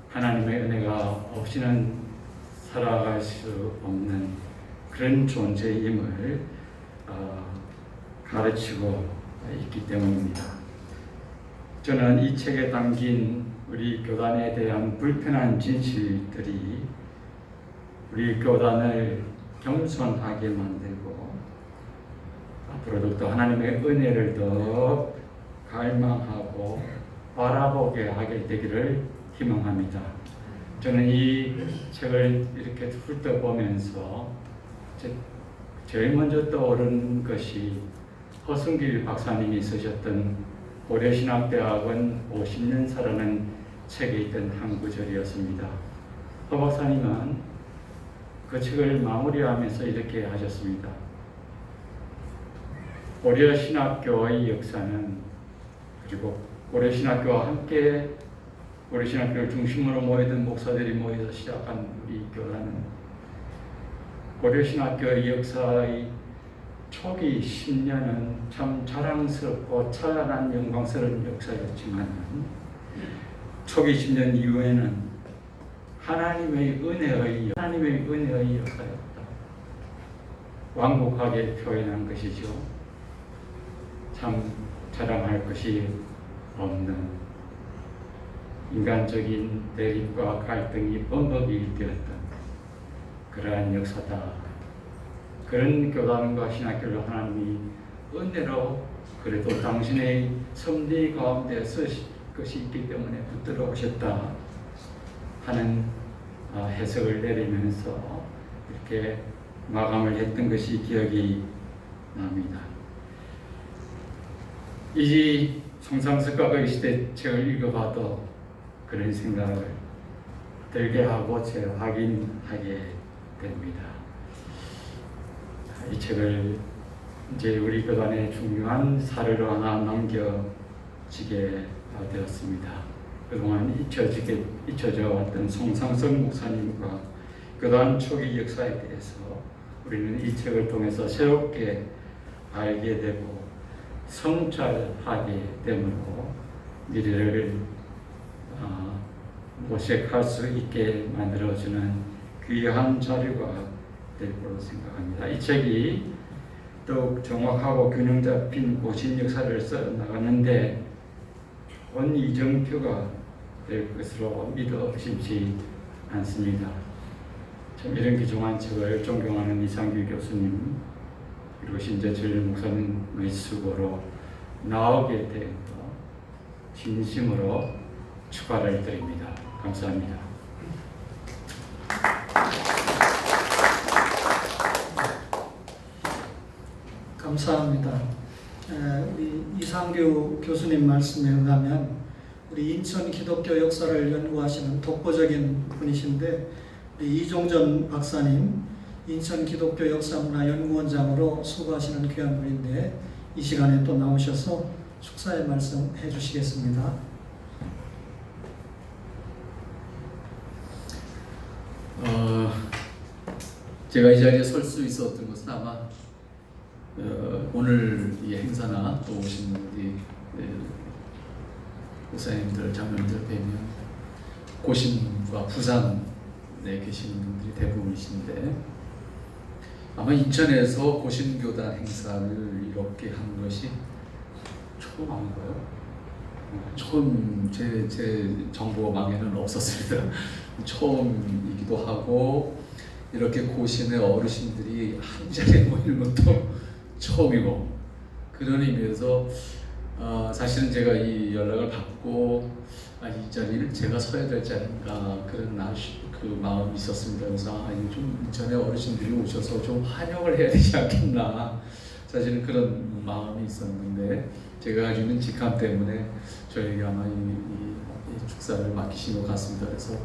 하나님의 은혜가 없이는 살아갈 수 없는 그런 존재임을 가르치고 있기 때문입니다. 저는 이 책에 담긴 우리 교단에 대한 불편한 진실들이 우리 교단을 겸손하게 만들고 앞으로도 또 하나님의 은혜를 더 갈망하고 바라보게 하게 되기를 희망합니다. 저는 이 책을 이렇게 훑어보면서 제일 먼저 떠오른 것이 허승길 박사님이 쓰셨던 고려신학대학원 50년사라는 책에 있던 한 구절이었습니다. 허 박사님은 그 책을 마무리하면서 이렇게 하셨습니다. 고려신학교의 역사는, 그리고 고려신학교와 함께 고려신학교를 중심으로 모이던 목사들이 모여서 시작한 우리 교단은 고려신학교의 역사의 초기 10년은 참 자랑스럽고 찬란한 영광스러운 역사였지만 초기 10년 이후에는 하나님의 은혜의 역사였다. 완곡하게 표현한 것이죠. 참 자랑할 것이 없는 인간적인 대립과 갈등이 범벅이 일되었던 그러한 역사다. 그런 교단과 신학교를 하나님이 은혜로 그래도 당신의 섭리 가운데 쓰실 것이 있기 때문에 붙들어 오셨다 하는 해석을 내리면서 이렇게 마감을 했던 것이 기억이 납니다. 이 성상석학의 시대 책을 읽어봐도 그런 생각을 들게 하고 재확인하게 됩니다. 이 책을 이제 우리 교단의 중요한 사례로 하나 남겨지게 되었습니다. 그동안 잊혀져 왔던 송상석 목사님과 교단 초기 역사에 대해서 우리는 이 책을 통해서 새롭게 알게 되고 성찰하게 되므로 미래를 모색할 수 있게 만들어주는 귀한 자료가 될 거로 생각합니다. 이 책이 더욱 정확하고 균형 잡힌 고신 역사를 써 나가는데 좋은 이정표가 될 것으로 믿어 의심치 않습니다. 참 이런 귀중한 책을 존경하는 이상규 교수님 그리고 신재철 목사님의 수고로 나오게 된 것 진심으로 축하를 드립니다. 감사합니다. 감사합니다. 우리 이상규 교수님 말씀에 의하면 우리 인천 기독교 역사를 연구하시는 독보적인 분이신데 우리 이종전 박사님 인천 기독교 역사문화연구원장으로 수고하시는 귀한 분인데 이 시간에 또 나오셔서 축사의 말씀 해주시겠습니다. 제가 이 자리에 설 수 있었던 것은 아마 오늘 이 행사나 또 오신 우리 목사님들, 장로님들 뵈면 고신과 부산에 계시는 분들이 대부분이신데 아마 인천에서 고신교단 행사를 이렇게 한 것이 처음 아닌가요? 처음 제 정보망에는 없었습니다. 처음이기도 하고 이렇게 고신의 어르신들이 한 자리에 모이는 것도 처음이고 그런 의미에서 사실은 제가 이 연락을 받고 이 자리를 제가 서야 될 자리인가 그런 그 마음이 있었습니다. 그래서 좀 인천의 어르신들이 오셔서 좀 환영을 해야 되지 않겠나 사실은 그런 마음이 있었는데 제가 가지고 있는 직함 때문에 저에게 아마 이 축사를 맡기신 것 같습니다. 그래서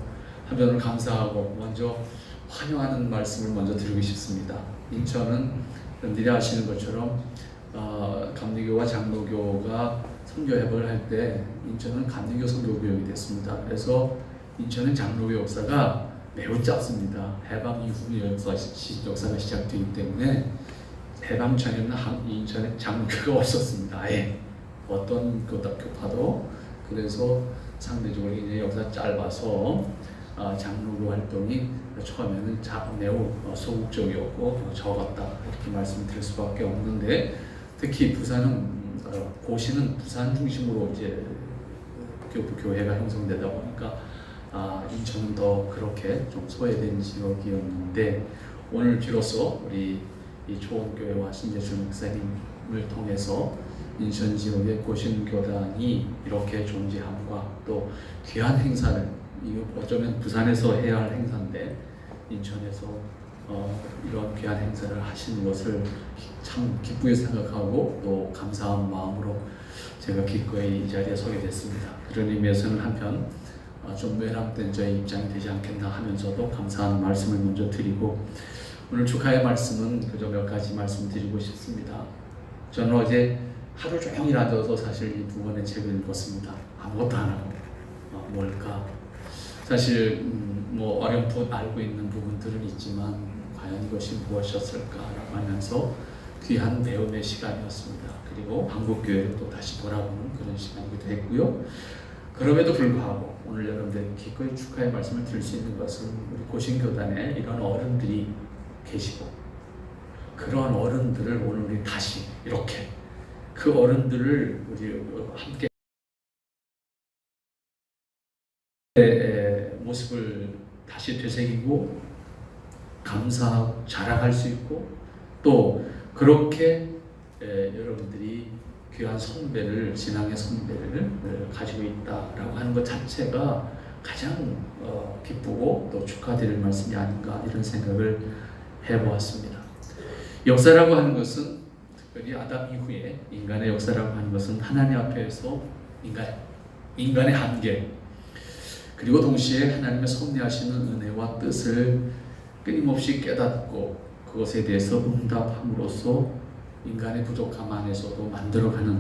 한편으로 감사하고 먼저 환영하는 말씀을 먼저 드리고 싶습니다. 인천은 여러분들이 아시는 것처럼 감리교와 장로교가 선교협을 할 때 인천은 감리교 선교구역이 됐습니다. 그래서 인천은 장로교 역사가 매우 짧습니다. 해방 이후 역사가 시작되기 때문에 해방 전에는 인천에 장로교가 없었습니다. 아예 어떤 교파도 그래서 상대적으로 굉장히 역사가 짧아서 장로교 활동이 처음에는 매우 소극적이었고 적었다 이렇게 말씀드릴 수밖에 없는데 특히 부산은 고시는 부산 중심으로 이제 교회가 형성되다 보니까 인천은 더 그렇게 좀 소외된 지역이었는데 오늘 비로소 우리 이 초원교회와 신재철 목사님을 통해서 인천 지역의 고신교단이 이렇게 존재함과 또 귀한 행사를 이거 어쩌면 부산에서 해야 할 행사인데 인천에서 이런 귀한 행사를 하신 것을 참 기쁘게 생각하고 또 감사한 마음으로 제가 기꺼이 이 자리에 서게 됐습니다. 그런 의미에서는 한편 좀 외람된 저의 입장이 되지 않겠나 하면서도 감사한 말씀을 먼저 드리고, 오늘 축하의 말씀은 그저 몇 가지 말씀드리고 싶습니다. 저는 어제 하루 종일 앉아서 사실 이 두 권의 책을 읽었습니다. 아무것도 안 하고. 뭘까? 사실 뭐 어렴풋 알고 있는 부분들은 있지만 과연 이것이 무엇이었을까라고 하면서 귀한 배움의 시간이었습니다. 그리고 한국교회를 또 다시 돌아보는 그런 시간이기도 했고요. 그럼에도 불구하고 오늘 여러분들에게 기꺼이 축하의 말씀을 드릴 수 있는 것은 우리 고신교단에 이런 어른들이 계시고, 그런 어른들을 오늘 우리 다시 이렇게 그 어른들을 우리 함께 모습을 다시 되새기고 감사하고 자랑할 수 있고, 또 그렇게 여러분들이 귀한 선배를, 신앙의 선배를 가지고 있다라고 하는 것 자체가 가장 기쁘고 또 축하드릴 말씀이 아닌가, 이런 생각을 해보았습니다. 역사라고 하는 것은, 특별히 아담 이후에 인간의 역사라고 하는 것은 하나님 앞에서 인간의 한계, 그리고 동시에 하나님의 섭리하시는 은혜와 뜻을 끊임없이 깨닫고 그것에 대해서 응답함으로써 인간의 부족함 안에서도 만들어가는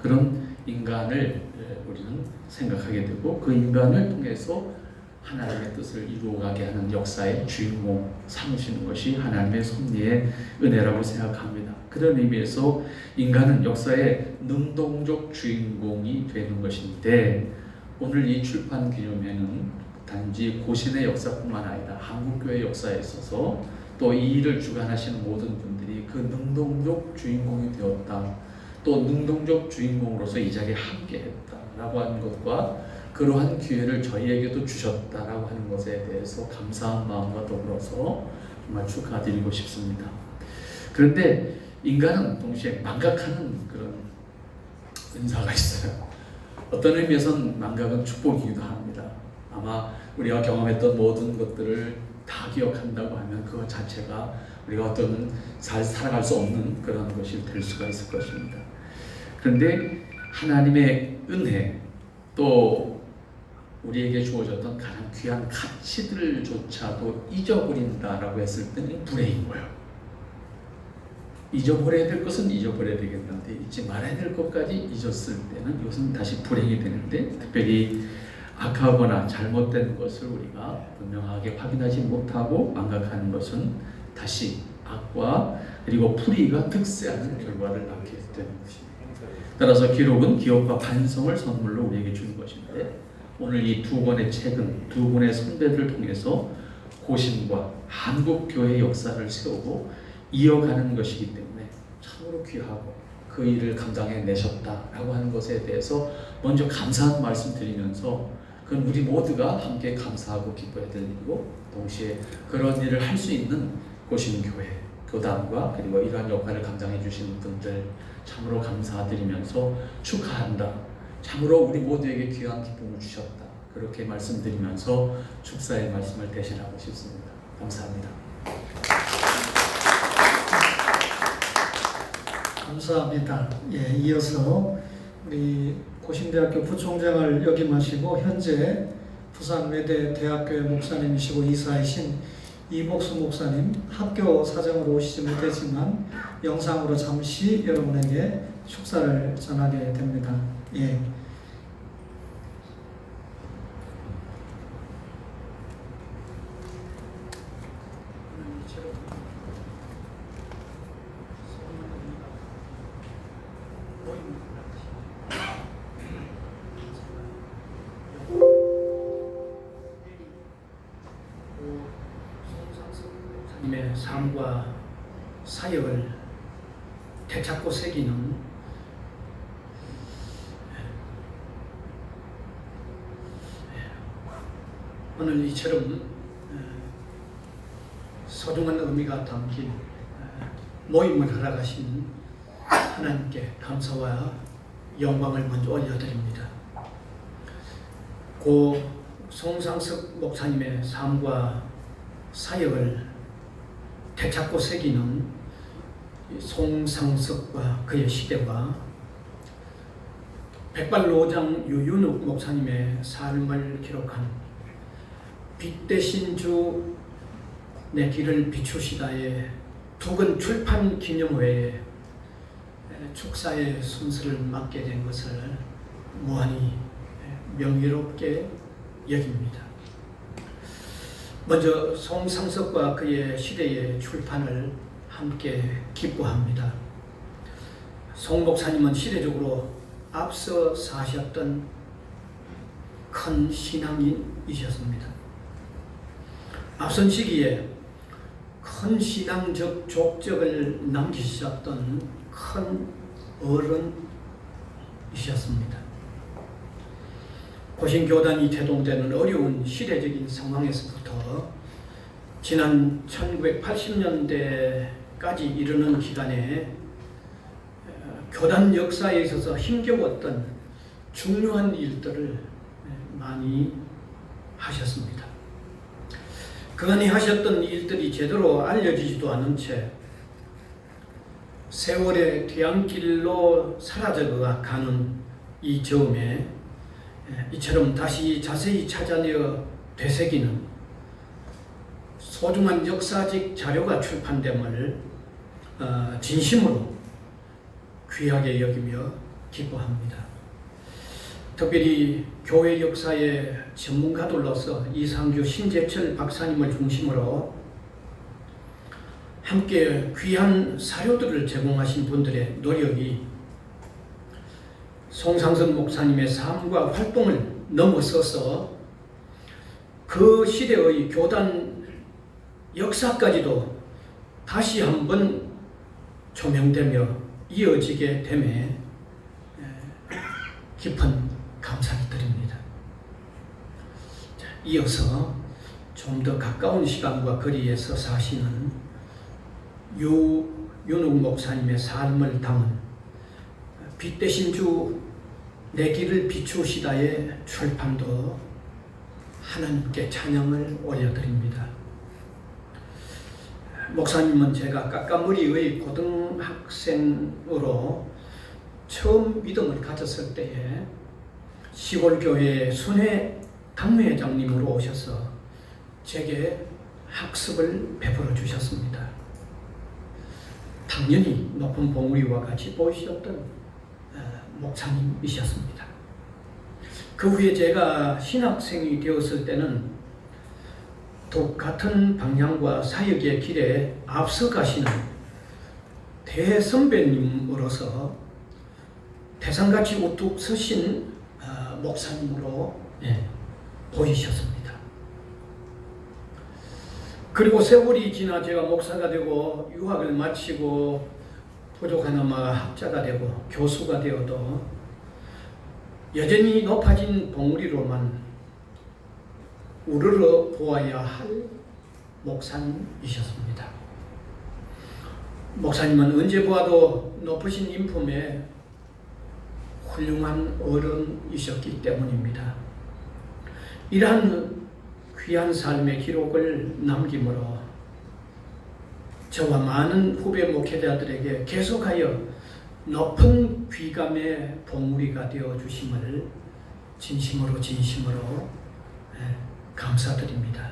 그런 인간을 우리는 생각하게 되고, 그 인간을 통해서 하나님의 뜻을 이루어가게 하는 역사의 주인공 삼으시는 것이 하나님의 섭리의 은혜라고 생각합니다. 그런 의미에서 인간은 역사의 능동적 주인공이 되는 것인데, 오늘 이 출판 기념회는 단지 고신의 역사뿐만 아니라 한국교회 역사에 있어서 또 이 일을 주관하시는 모든 분들이 그 능동적 주인공이 되었다, 또 능동적 주인공으로서 이 자리에 함께했다라고 하는 것과 그러한 기회를 저희에게도 주셨다라고 하는 것에 대해서 감사한 마음과 더불어서 정말 축하드리고 싶습니다. 그런데 인간은 동시에 망각하는 그런 은사가 있어요. 어떤 의미에서는 망각은 축복이기도 합니다. 아마 우리가 경험했던 모든 것들을 다 기억한다고 하면 그것 자체가 우리가 어떤 살아갈 수 없는 그런 것이 될 수가 있을 것입니다. 그런데 하나님의 은혜, 또 우리에게 주어졌던 가장 귀한 가치들조차도 잊어버린다라고 했을 때는 불행인 거예요. 잊어버려야 될 것은 잊어버려야 되겠는데 잊지 말아야 될 것까지 잊었을 때는 이것은 다시 불행이 되는데, 특별히 악하거나 잘못된 것을 우리가 분명하게 확인하지 못하고 망각하는 것은 다시 악과 그리고 불의가 득세하는 결과를 낳게 되는 것입니다. 따라서 기록은 기억과 반성을 선물로 우리에게 주는 것인데, 오늘 이 두 권의 책은 두 권의 선배들을 통해서 고신과 한국교회의 역사를 세우고 이어가는 것이기 때문에 참으로 귀하고 그 일을 감당해내셨다라고 하는 것에 대해서 먼저 감사한 말씀 드리면서, 그건 우리 모두가 함께 감사하고 기뻐해야 될 일이고, 동시에 그런 일을 할 수 있는 고신교회, 교단과 그리고 이러한 역할을 감당해 주시는 분들 참으로 감사드리면서 축하한다, 참으로 우리 모두에게 귀한 기쁨을 주셨다, 그렇게 말씀드리면서 축사의 말씀을 대신하고 싶습니다. 감사합니다. 감사합니다. 예, 이어서 우리 고신대학교 부총장을 역임하시고 현재 부산 외대 대학교의 목사님이시고 이사이신 이복수 목사님, 학교 사정으로 오시지 못했지만 영상으로 잠시 여러분에게 축사를 전하게 됩니다. 예. 님의 삶과 사역을 되찾고 새기는 오늘 이처럼 소중한 의미가 담긴 모임을 하러 가신 하나님께 감사와 영광을 먼저 올려드립니다. 고 송상석 목사님의 삶과 사역을 되찾고 새기는 송상석과 그의 시대와 백발노장 유윤욱 목사님의 삶을 기록한 빛 대신 주 내 길을 비추시다의 두 권 출판 기념회에 축사의 순서를 맡게 된 것을 무한히 명예롭게 여깁니다. 먼저 송상석과 그의 시대의 출판을 함께 기뻐합니다. 송 목사님은 시대적으로 앞서 사셨던 큰 신앙인이셨습니다. 앞선 시기에 큰 신앙적 족적을 남기셨던 큰 어른이셨습니다. 고신교단이 제동되는 어려운 시대적인 상황에서부터 지난 1980년대까지 이르는 기간에 교단 역사에 있어서 힘겨웠던 중요한 일들을 많이 하셨습니다. 그간에 하셨던 일들이 제대로 알려지지도 않은 채 세월의 뒤안길로 사라져가 가는 이 즈음에 이처럼 다시 자세히 찾아내어 되새기는 소중한 역사적 자료가 출판됨을 진심으로 귀하게 여기며 기뻐합니다. 특별히 교회 역사의 전문가들로서 이상규, 신재철 박사님을 중심으로 함께 귀한 사료들을 제공하신 분들의 노력이 송상선 목사님의 삶과 활동을 넘어서서 그 시대의 교단 역사까지도 다시 한번 조명되며 이어지게 됨에 깊은 감사를 드립니다. 이어서 좀 더 가까운 시간과 거리에서 사시는 윤욱 목사님의 삶을 담은 빛 대신 주 내 길을 비추시다의 출판도 하나님께 찬양을 올려드립니다. 목사님은 제가 까까머리의 고등학생으로 처음 믿음을 가졌을 때에 시골교회 순회 당회장님으로 오셔서 제게 학습을 베풀어 주셨습니다. 당연히 높은 봉우리와 같이 보이셨던 목사님이셨습니다. 그 후에 제가 신학생이 되었을 때는 똑같은 방향과 사역의 길에 앞서 가시는 대선배님으로서 태산같이 우뚝 서신 목사님으로 보이셨습니다. 그리고 세월이 지나 제가 목사가 되고 유학을 마치고 부족하나마 학자가 되고 교수가 되어도 여전히 높아진 봉우리로만 우러러 보아야 할 목사님이셨습니다. 목사님은 언제 보아도 높으신 인품에 훌륭한 어른이셨기 때문입니다. 이러한 귀한 삶의 기록을 남김으로 저와 많은 후배 목회자들에게 계속하여 높은 귀감의 봉우리가 되어 주심을 진심으로 감사드립니다.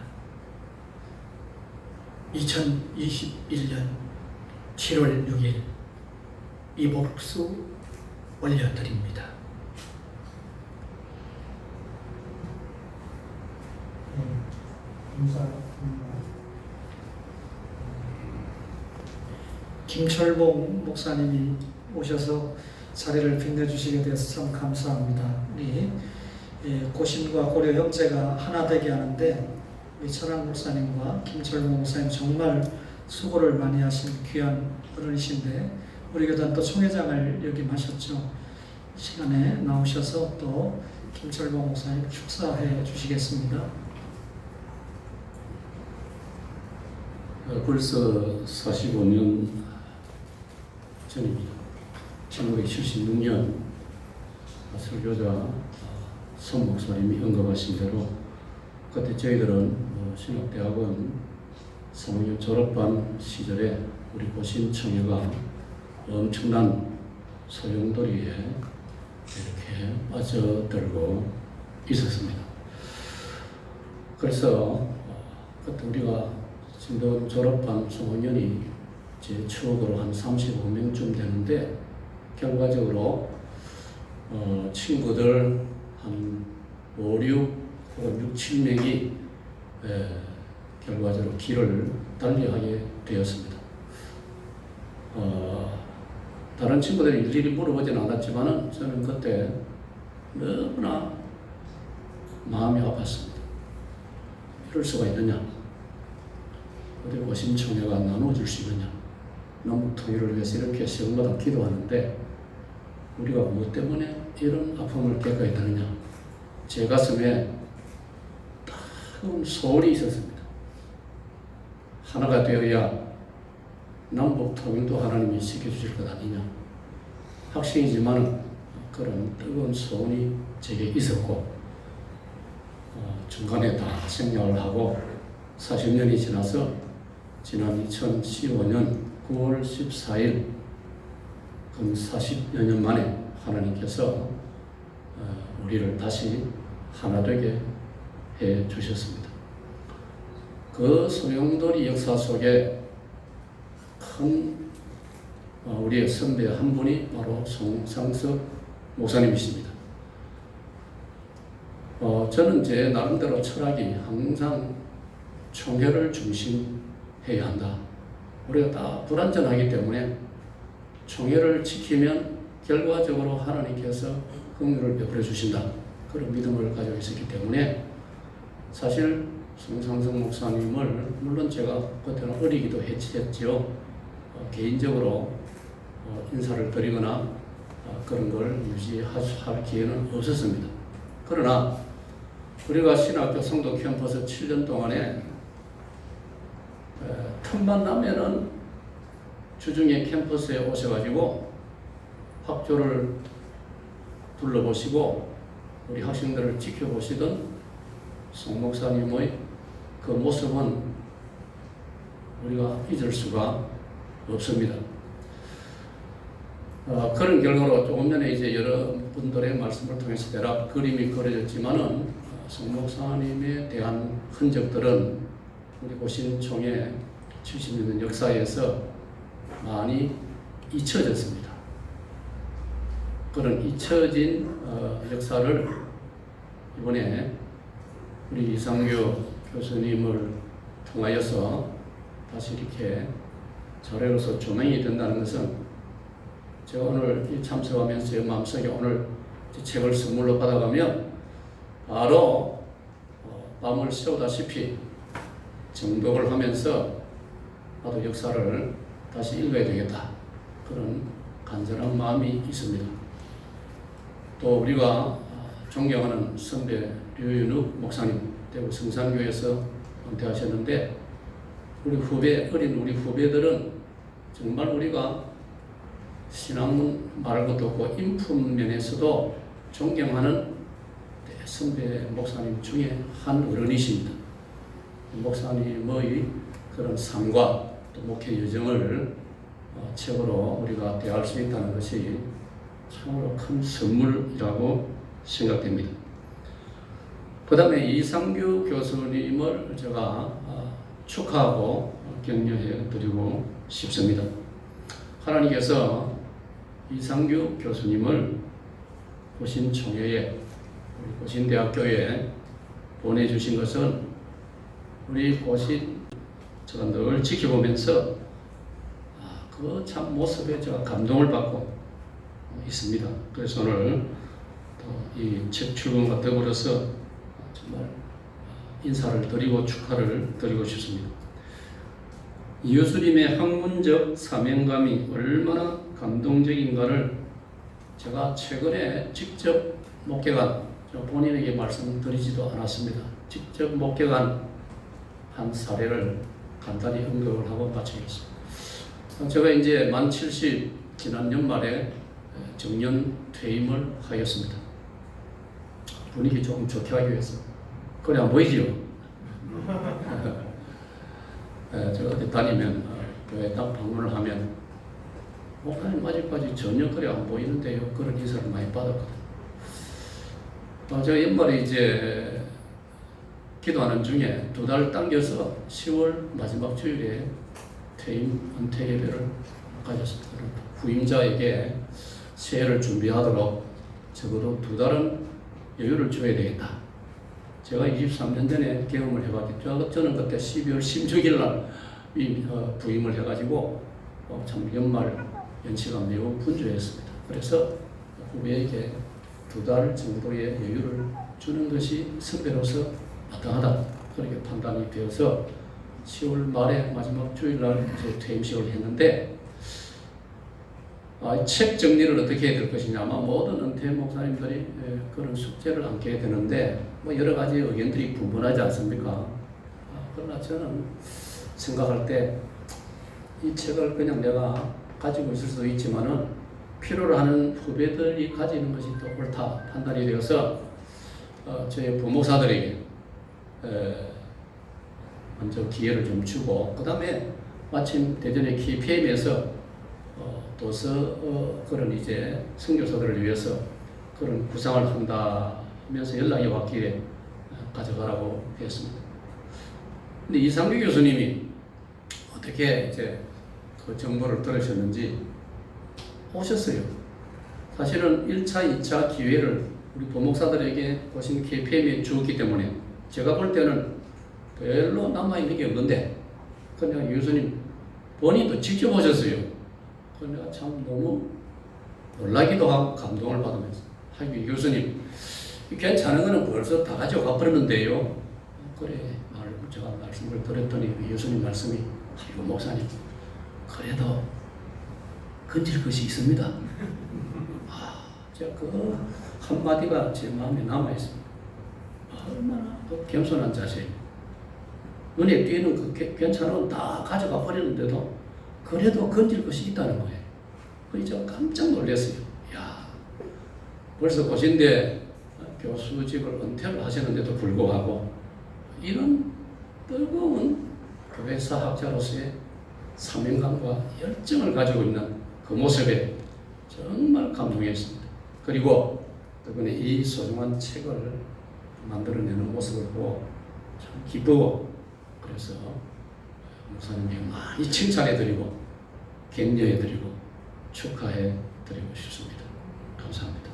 2021년 7월 6일 이 복수 올려드립니다. 감사합니다. 김철봉 목사님이 오셔서 자리를 빛내주시게 돼서 참 감사합니다. 우리 고신과 고려 형제가 하나 되게 하는데 우리 천황 목사님과 김철봉 목사님 정말 수고를 많이 하신 귀한 어른이신데 우리 교단 또 총회장을 역임하셨죠. 시간에 나오셔서 또 김철봉 목사님 축사해 주시겠습니다. 벌써 45년 전입니다. 1976년 설교자 손 목사님이 언급하신 대로 그때 저희들은 신학대학원 3학년 졸업반 시절에 우리 고신청회가 엄청난 소용돌이에 이렇게 빠져들고 있었습니다. 그래서 그때 우리가 진도 졸업반 소년이 제 추억으로 한 35명쯤 되는데 결과적으로 친구들 한 5, 6 혹은 6, 7명이 결과적으로 길을 달리하게 되었습니다. 다른 친구들이 일일이 물어보지는 않았지만 저는 그때 너무나 마음이 아팠습니다. 이럴 수가 있느냐? 어디 고신청회가 나눠줄 수 있느냐? 남북 통일을 위해서 이렇게 시간마다 기도하는데 우리가 무엇 때문에 이런 아픔을 겪어야 되느냐? 제 가슴에 따가운 소원이 있었습니다. 하나가 되어야 남북 통일도 하나님이 지켜주실 것 아니냐? 학생이지만 그런 뜨거운 소원이 제게 있었고 중간에 다 생략을 하고 40년이 지나서 지난 2015년 9월 14일 그 40여 년 만에 하나님께서 우리를 다시 하나 되게 해 주셨습니다. 그 소용돌이 역사 속에 큰 우리의 선배 한 분이 바로 송상석 목사님이십니다. 저는 제 나름대로 철학이 항상 총회를 중심해야 한다. 우리가 다 불완전하기 때문에 총회를 지키면 결과적으로 하나님께서 긍휼을 베풀어 주신다. 그런 믿음을 가지고 있었기 때문에 사실 송상석 목사님을 물론 제가 그때는 어리기도 했지요. 개인적으로 인사를 드리거나 그런 걸 유지할 기회는 없었습니다. 그러나 우리가 신학교 성도 캠퍼스 7년 동안에 틈만 나면은 주중에 캠퍼스에 오셔가지고 학교를 둘러보시고 우리 학생들을 지켜보시던 송 목사님의 그 모습은 우리가 잊을 수가 없습니다. 그런 결과로 조금 전에 이제 여러분들의 말씀을 통해서 대략 그림이 그려졌지만은 송 목사님에 대한 흔적들은 우리 고신총회 70년 역사에서 많이 잊혀졌습니다. 그런 잊혀진 역사를 이번에 우리 이상규 교수님을 통하여서 다시 이렇게 자료로서 조명이 된다는 것은 제가 오늘 참석하면서 제 마음속에 오늘 책을 선물로 받아가면 바로 밤을 새우다시피 정독을 하면서 나도 역사를 다시 읽어야 되겠다. 그런 간절한 마음이 있습니다. 또 우리가 존경하는 선배 류윤욱 목사님, 대구 성산교회에서 은퇴하셨는데 우리 어린 우리 후배들은 정말 우리가 신앙문 말할 것도 없고 인품 면에서도 존경하는 선배 목사님 중에 한 어른이십니다. 목사님의 그런 삶과 또 목회 여정을 책으로 우리가 대할 수 있다는 것이 참으로 큰 선물이라고 생각됩니다. 그 다음에 이상규 교수님을 제가 축하하고 격려해 드리고 싶습니다. 하나님께서 이상규 교수님을 고신총회에 우리 고신대학교에 보내주신 것은 우리 고신 제가 늘 지켜보면서 그 참 모습에 제가 감동을 받고 있습니다. 그래서 오늘 이 책 출간과 더불어서 정말 인사를 드리고 축하를 드리고 싶습니다. 예수님의 학문적 사명감이 얼마나 감동적인가를 제가 최근에 직접 목격한, 본인에게 말씀드리지도 않았습니다. 직접 목격한 한 사례를 간단히 언급을 하고 마치겠습니다. 제가 이제 만 70 지난 연말에 정년 퇴임을 하였습니다. 분위기 조금 좋게 하기 위해서. 그래 안 보이지요? 제가 어디 다니면 교회 딱 방문을 하면 목사님 아직까지 전혀 그래 안 보이는데요. 그런 인사를 많이 받았거든요. 제가 연말에 이제 기도하는 중에 2달 당겨서 10월 마지막 주일에 퇴임 은퇴 예배를 가졌습니다. 후임자에게 새해를 준비하도록 적어도 2달은 여유를 줘야 되겠다. 제가 23년 전에 경험을 해봤겠죠. 저는 그때 12월 16일 날 부임을 해가지고 참 연말 연시가 매우 분주했습니다. 그래서 후배에게 2달 정도의 여유를 주는 것이 선배로서 마땅하다. 그렇게 판단이 되어서 10월 말에 마지막 주일날 이제 퇴임식을 했는데 책 정리를 어떻게 해야 될 것이냐. 아마 모든 은퇴 목사님들이 그런 숙제를 안게 되는데 뭐 여러 가지 의견들이 분분하지 않습니까? 그러나 저는 생각할 때 이 책을 그냥 내가 가지고 있을 수도 있지만은 필요로 하는 후배들이 가지는 것이 또 옳다 판단이 되어서 저희 부목사들에게 먼저 기회를 좀 주고 그 다음에 마침 대전의 KPM에서 도서 그런 이제 선교사들을 위해서 그런 구상을 한다면서 연락이 왔기에 가져가라고 했습니다. 근데 이상규 교수님이 어떻게 이제 그 정보를 들으셨는지 오셨어요. 사실은 1차, 2차 기회를 우리 부목사들에게 보신 KPM에 주었기 때문에 제가 볼 때는 별로 남아있는 게 없는데 그냥 교수님 본인도 직접 오셨어요. 그래서 참 너무 놀라기도 하고 감동을 받으면서 하기 교수님 괜찮은 거는 벌써 다 가져가 버렸는데요. 그래 제가 말씀을 드렸더니 교수님 말씀이 아이고 목사님 그래도 건질 것이 있습니다. 제가 그 한마디가 제 마음에 남아있습니다. 얼마나 겸손한 자세. 눈에 띄는 그 괜찮은 건 다 가져가 버렸는데도 그래도 건질 것이 있다는 거예요. 그래서 제가 깜짝 놀랐어요. 야, 벌써 고신대 교수직을 은퇴를 하셨는데도 불구하고 이런 뜨거운 교회 사학자로서의 사명감과 열정을 가지고 있는 그 모습에 정말 감동했습니다. 그리고 이번에 이 소중한 책을 만들어내는 모습을 보고 참 기쁘고 그래서 목사님께 많이 칭찬해드리고 격려해드리고 축하해드리고 싶습니다. 감사합니다.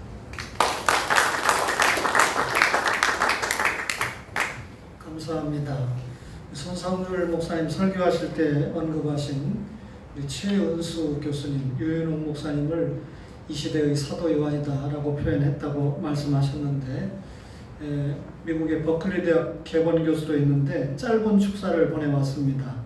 감사합니다. 손상률 목사님 설교하실 때 언급하신 우리 최은수 교수님, 유윤홍 목사님을 이 시대의 사도 요한이다라고 표현했다고 말씀하셨는데 미국의 버클리 대학 개원 교수로 있는데 짧은 축사를 보내왔습니다.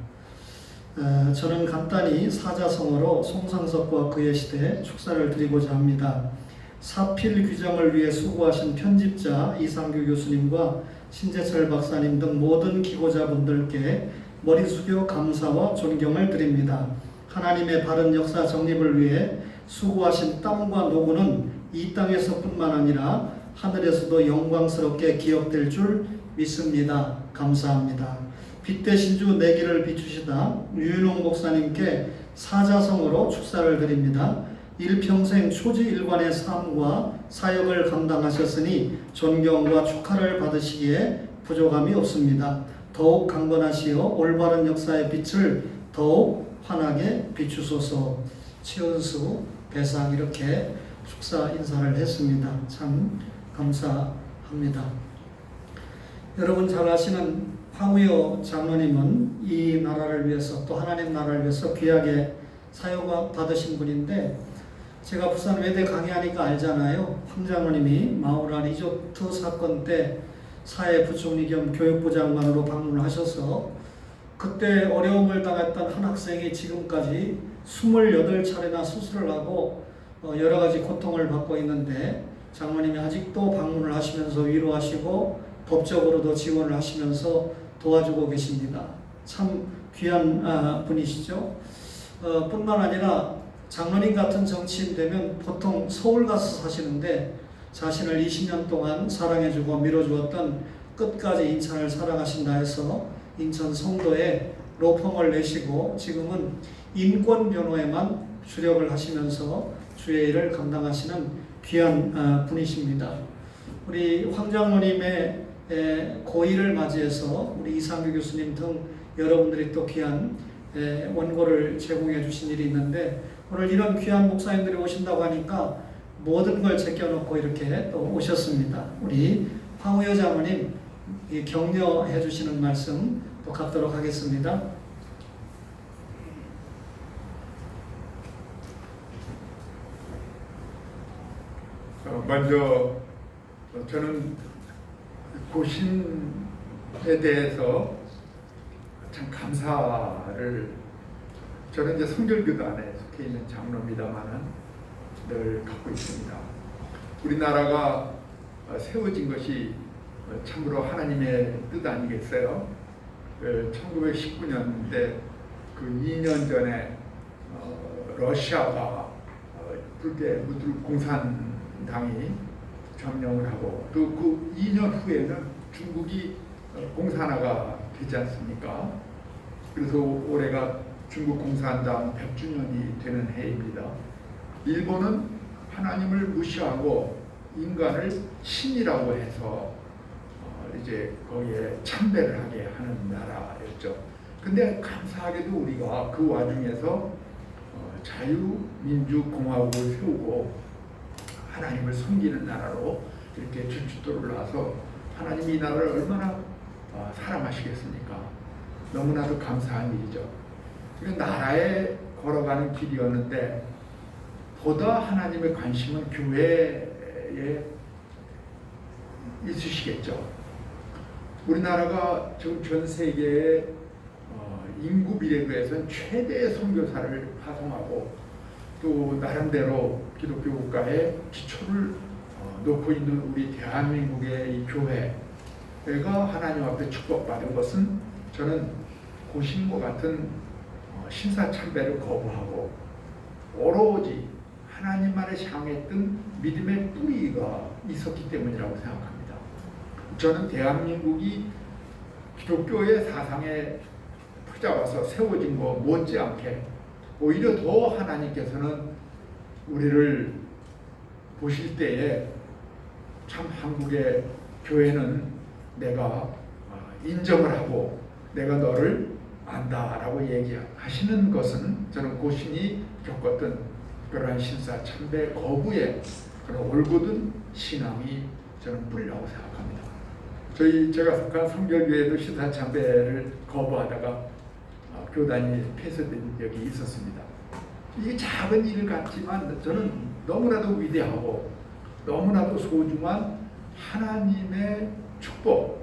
저는 간단히 사자성어로 송상석과 그의 시대에 축사를 드리고자 합니다. 사필 규정을 위해 수고하신 편집자 이상규 교수님과 신재철 박사님 등 모든 기고자분들께 머리 숙여 감사와 존경을 드립니다. 하나님의 바른 역사 정립을 위해 수고하신 땀과 노고는 이 땅에서뿐만 아니라 하늘에서도 영광스럽게 기억될 줄 믿습니다. 감사합니다. 빛 대신 주 내 길을 비추시다 유윤홍 목사님께 사자성어로 축사를 드립니다. 일평생 초지일관의 삶과 사역을 감당하셨으니 존경과 축하를 받으시기에 부족함이 없습니다. 더욱 강건하시어 올바른 역사의 빛을 더욱 환하게 비추소서. 최은수 배상 이렇게 축사 인사를 했습니다. 참 감사합니다. 여러분 잘 아시는 황우여 장로님은 이 나라를 위해서 또 하나님 나라를 위해서 귀하게 사역 받으신 분인데 제가 부산 외대 강의하니까 알잖아요. 황 장로님이 마우라 리조트 사건 때 사회부총리 겸 교육부 장관으로 방문을 하셔서 그때 어려움을 당했던 한 학생이 지금까지 28차례나 수술을 하고 여러 가지 고통을 받고 있는데 장로님이 아직도 방문을 하시면서 위로하시고 법적으로도 지원을 하시면서 도와주고 계십니다. 참 귀한 분이시죠. 뿐만 아니라 장로님 같은 정치인 되면 보통 서울 가서 사시는데 자신을 20년 동안 사랑해주고 밀어주었던 끝까지 인천을 사랑하신다 해서 인천 송도에 로펌을 내시고 지금은 인권 변호에만 주력을 하시면서 주의 일을 감당하시는 귀한 분이십니다. 우리 황장로님의 고일을 맞이해서 우리 이상규 교수님 등 여러분들이 또 귀한 원고를 제공해 주신 일이 있는데, 오늘 이런 귀한 목사님들이 오신다고 하니까 모든 걸 제껴놓고 이렇게 또 오셨습니다. 우리 황우여 장로님 격려해 주시는 말씀 또 갖도록 하겠습니다. 먼저 저는 고신에 대해서 참 감사를, 저는 이제 성결교단에 속해 있는 장로입니다만은 늘 갖고 있습니다. 우리나라가 세워진 것이 참으로 하나님의 뜻 아니겠어요? 1919년대 그 2년 전에 러시아가 불게 무들 공산당이 점령을 하고, 또 그 2년 후에는 중국이 공산화가 되지 않습니까? 그래서 올해가 중국 공산당 100주년이 되는 해입니다. 일본은 하나님을 무시하고 인간을 신이라고 해서 이제 거기에 참배를 하게 하는 나라였죠. 근데 감사하게도 우리가 그 와중에서 자유민주공화국을 세우고 하나님을 섬기는 나라로 이렇게 주춧돌을 놔서 하나님이 이 나라를 얼마나 사랑하시겠습니까? 너무나도 감사한 일이죠. 이건 나라에 걸어가는 길이었는데 보다 하나님의 관심은 교회에 있으시겠죠. 우리나라가 지금 전 세계의 인구 비례도에서는 최대의 선교사를 파송하고 또 나름대로 기독교 국가의 기초를 놓고 있는 우리 대한민국의 이 교회가 하나님 앞에 축복받은 것은, 저는 고신과 같은 신사참배를 거부하고 오로지 하나님만을 향했던 믿음의 뿌리가 있었기 때문이라고 생각합니다. 저는 대한민국이 기독교의 사상에 터잡아서 세워진 것 못지않게 오히려 더 하나님께서는 우리를 보실 때에 참 한국의 교회는 내가 인정을 하고 내가 너를 안다라고 얘기하시는 것은, 저는 고신이 겪었던 그러한 신사 참배 거부의 그런 올곧은 신앙이 저는 뿌리라고 생각합니다. 제가 속한 성결교회도 신사 참배를 거부하다가 교단이 폐쇄된 적이 있었습니다. 이게 작은 일 같지만 저는 너무나도 위대하고 너무나도 소중한 하나님의 축복을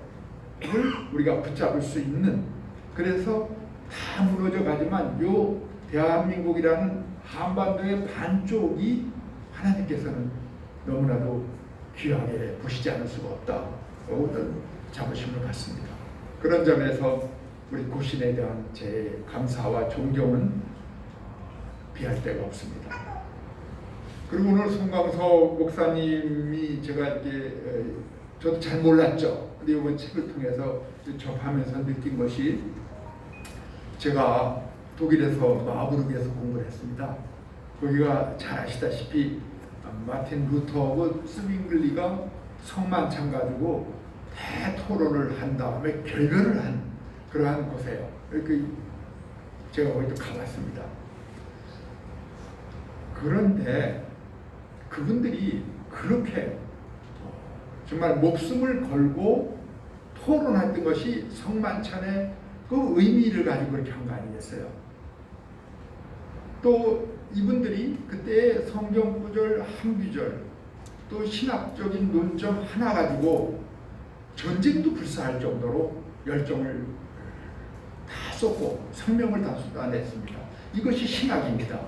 우리가 붙잡을 수 있는, 그래서 다 무너져 가지만 요 대한민국이라는 한반도의 반쪽이 하나님께서는 너무나도 귀하게 보시지 않을 수가 없다. 어떤 자부심을 갖습니다. 그런 점에서 우리 고신에 대한 제 감사와 존경은 비할 데가 없습니다. 그리고 오늘 송광석 목사님이 제가 이렇게 저도 잘 몰랐죠. 근데 이번 책을 통해서 접하면서 느낀 것이, 제가 독일에서 마부르크에서 공부를 했습니다. 거기가 잘 아시다시피 마틴 루터하고 스윙글리가 성만찬 가지고 대토론을 한 다음에 결별을 한 그러한 곳이에요. 제가 거기도 가봤습니다. 그런데 그분들이 그렇게 정말 목숨을 걸고 토론했던 것이 성만찬의 그 의미를 가지고 그렇게 한 거 아니겠어요? 또 이분들이 그때 성경 구절 한 구절, 또 신학적인 논점 하나 가지고 전쟁도 불사할 정도로 열정을 다 쏟고 생명을 다 쏟아냈습니다. 이것이 신학입니다.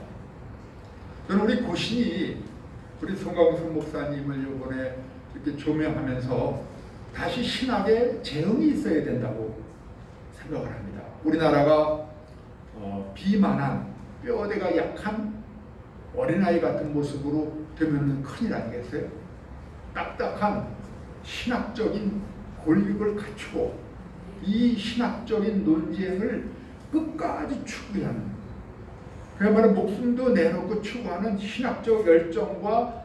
저는 우리 고신이 우리 송광석 목사님을 이번에 이렇게 조명하면서 다시 신학에 재흥이 있어야 된다고 생각을 합니다. 우리나라가 비만한 뼈대가 약한 어린아이 같은 모습으로 되면 큰일 아니겠어요? 딱딱한 신학적인 권력을 갖추고 이 신학적인 논쟁을 끝까지 추구하는, 그야말로 목숨도 내놓고 추구하는 신학적 열정과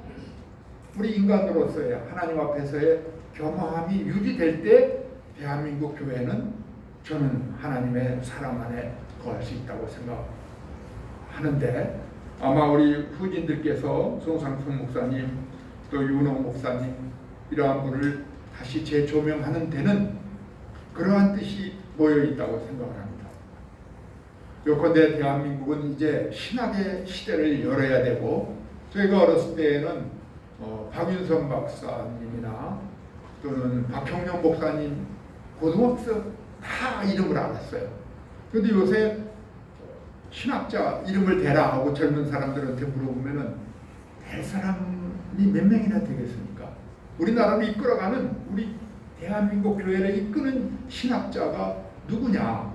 우리 인간으로서의 하나님 앞에서의 겸허함이 유지될 때 대한민국 교회는 저는 하나님의 사랑 안에 거할 수 있다고 생각하는데, 아마 우리 후진들께서 송상순 목사님 또 윤호 목사님 이러한 분을 다시 재조명하는 데는 그러한 뜻이 모여 있다고 생각을 합니다. 요컨대 대한민국은 이제 신학의 시대를 열어야 되고, 저희가 어렸을 때에는 박윤선 박사님이나 또는 박형룡 목사님 고등학생 다 이름을 알았어요. 그런데 요새 신학자 이름을 대라 하고 젊은 사람들한테 물어보면은 될 사람이 몇 명이나 되겠습니까? 우리나라를 이끌어가는, 우리 대한민국 교회를 이끄는 신학자가 누구냐?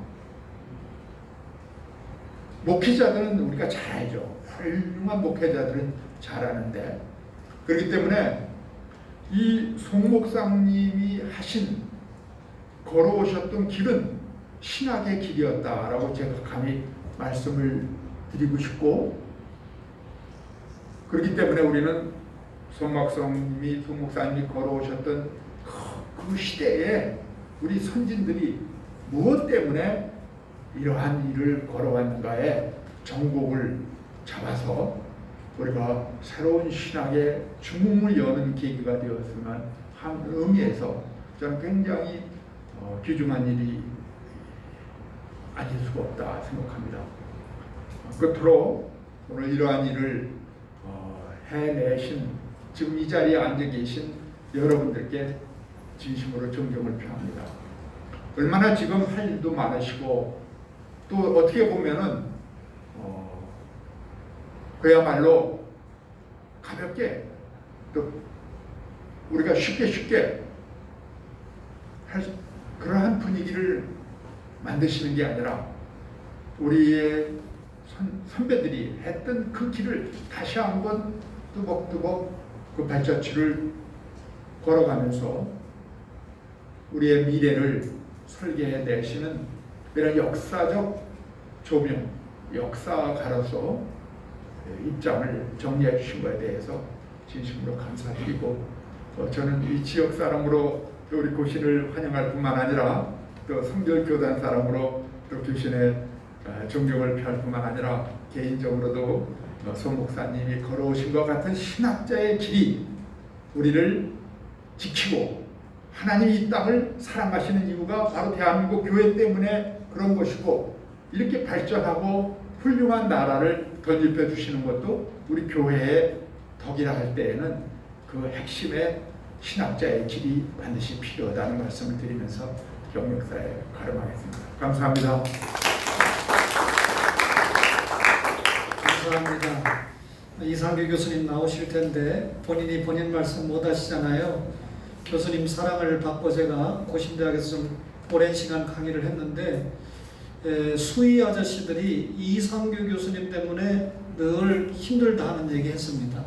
목회자들은 우리가 잘 알죠. 훌륭한 목회자들은 잘 아는데, 그렇기 때문에 이 송 목사님이 걸어오셨던 길은 신학의 길이었다라고 제가 감히 말씀을 드리고 싶고, 그렇기 때문에 우리는 송 목사님이 걸어오셨던 그 시대에 우리 선진들이 무엇 때문에 이러한 일을 걸어왔는가에 정곡을 잡아서 우리가 새로운 신학의 중흥을 여는 계기가 되었으면 한 의미에서 저는 굉장히 귀중한 일이 아닐 수가 없다 생각합니다. 끝으로 오늘 이러한 일을 해내신, 지금 이 자리에 앉아 계신 여러분들께 진심으로 존경을 표합니다. 얼마나 지금 할 일도 많으시고, 또 어떻게 보면은 그야말로 가볍게, 또 우리가 쉽게 할 그러한 분위기를 만드시는 게 아니라 우리의 선배들이 했던 그 길을 다시 한번 뚜벅뚜벅 그 발자취를 걸어가면서 우리의 미래를 설계해 내시는 이런 역사적 조명, 역사가로서 입장을 정리해 주신 것에 대해서 진심으로 감사드리고, 저는 이 지역 사람으로 또 우리 고신을 환영할 뿐만 아니라 또 성결교단 사람으로 또 교신의 존경을 표할 뿐만 아니라 개인적으로도 송 목사님이 걸어오신 것 같은 신학자의 길이 우리를 지키고, 하나님이 이 땅을 사랑하시는 이유가 바로 대한민국 교회 때문에 그런 것이고, 이렇게 발전하고 훌륭한 나라를 덧입혀 주시는 것도 우리 교회의 덕이라 할 때에는 그 핵심의 신학자의 길이 반드시 필요하다는 말씀을 드리면서 경력사에 가름하겠습니다. 감사합니다. 감사합니다. 이상규 교수님 나오실 텐데 본인이 본인 말씀 못 하시잖아요. 교수님 사랑을 받고 제가 고신대학에서 좀 오랜 시간 강의를 했는데, 수의 아저씨들이 이상규 교수님 때문에 늘 힘들다 하는 얘기 했습니다.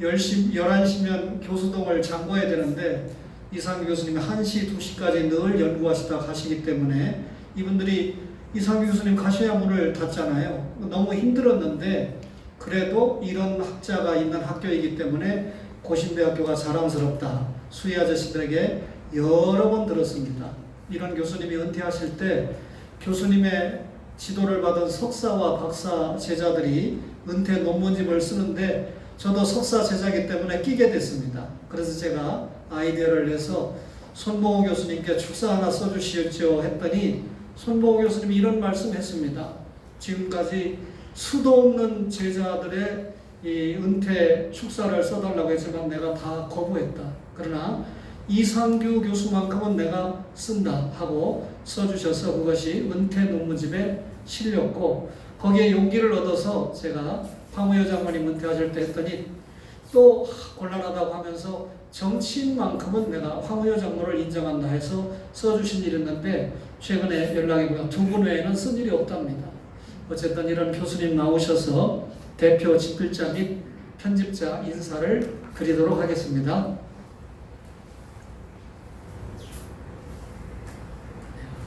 11시면 교수동을 잠궈야 되는데 이상규 교수님이 1시, 2시까지 늘 연구하시다 가시기 때문에 이분들이 이상규 교수님 가셔야 문을 닫잖아요. 너무 힘들었는데 그래도 이런 학자가 있는 학교이기 때문에 고신대학교가 자랑스럽다. 수의 아저씨들에게 여러 번 들었습니다. 이런 교수님이 은퇴하실 때 교수님의 지도를 받은 석사와 박사 제자들이 은퇴 논문집을 쓰는데 저도 석사 제자이기 때문에 끼게 됐습니다. 그래서 제가 아이디어를 내서 손보호 교수님께 축사 하나 써주시죠 했더니 손보호 교수님이 이런 말씀했습니다. 지금까지 수도 없는 제자들의 이 은퇴 축사를 써달라고 했지만 내가 다 거부했다. 그러나 이상규 교수만큼은 내가 쓴다 하고 써주셔서 그것이 은퇴 논문집에 실렸고, 거기에 용기를 얻어서 제가 황우여 장관님 은퇴하실 때 했더니 또 곤란하다고 하면서 정치인만큼은 내가 황우여 장관을 인정한다 해서 써주신 일이 있는데 최근에 연락이 오면 두 분 외에는 쓴 일이 없답니다. 어쨌든 이런 교수님 나오셔서 대표 집필자 및 편집자 인사를 드리도록 하겠습니다.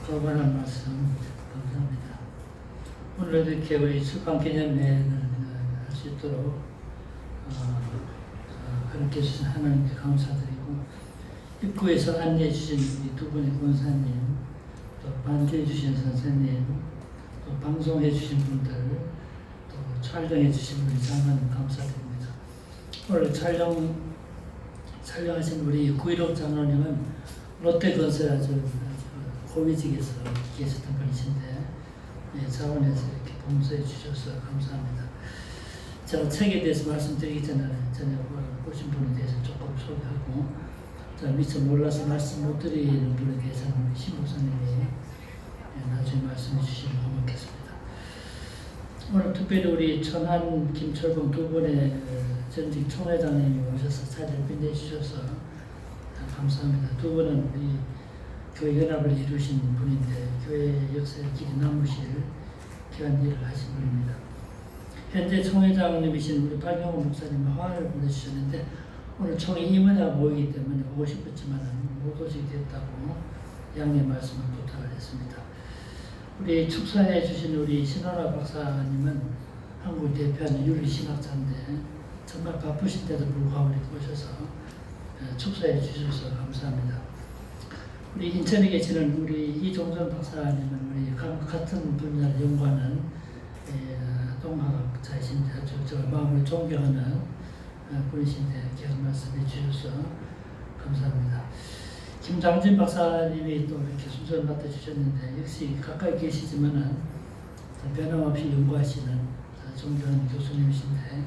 거만한 말씀 감사합니다. 오늘 이렇게 우리 출판 기념회를 할 수 있도록 그렇게 해주신 하나님께 감사드리고, 입구에서 안내해 주신 우리 두 분의 권사님, 또 반주해 주신 선생님, 또 방송해 주신 분들, 또 촬영해 주신 우리 장관님 감사드립니다. 오늘 촬영하신 우리 구일옥 장로님은 롯데건설 아주 고위직에서 계셨던 분이신데, 자원에서 이렇게 봉사해 주셔서 감사합니다. 제가 책에 대해서 말씀드리기 전에 보신 분에 대해서 조금 소개하고, 제가 미처 몰라서 말씀 못 드리는 분에 대해서는 신 목사님이 나중에 말씀해 주시면 고맙겠습니다. 오늘 특별히 우리 천안 김철봉 두 분의 전직 총회장님이 오셔서 자리를 빛내주셔서 감사합니다. 두 분은 우리 교회 연합을 이루신 분인데 교회 역사에 길이 남으실 귀한 일을 하신 분입니다. 현재 총회장님이신 우리 박영호 목사님은 화환을 보내주셨는데 오늘 총회 임원회가 모이기 때문에 오고 싶었지만 못 오시게 됐다고 양해 말씀을 부탁을 했습니다. 우리 축사해 주신 우리 신원아 박사님은 한국을 대표하는 윤리신학자인데 정말 바쁘신데도 불구하고 이렇게 오셔서 축사해 주셔서 감사합니다. 우리 인천에 계시는 우리 이종전 박사님은 우리 같은 분야를 연구하는 동학자이신데 저 마음을 존경하는 분이신데 계속 말씀해 주셔서 감사합니다. 김장진 박사님이 또 이렇게 순서를 맡아주셨는데 역시 가까이 계시지만은 변함없이 연구하시는 존경하는 교수님이신데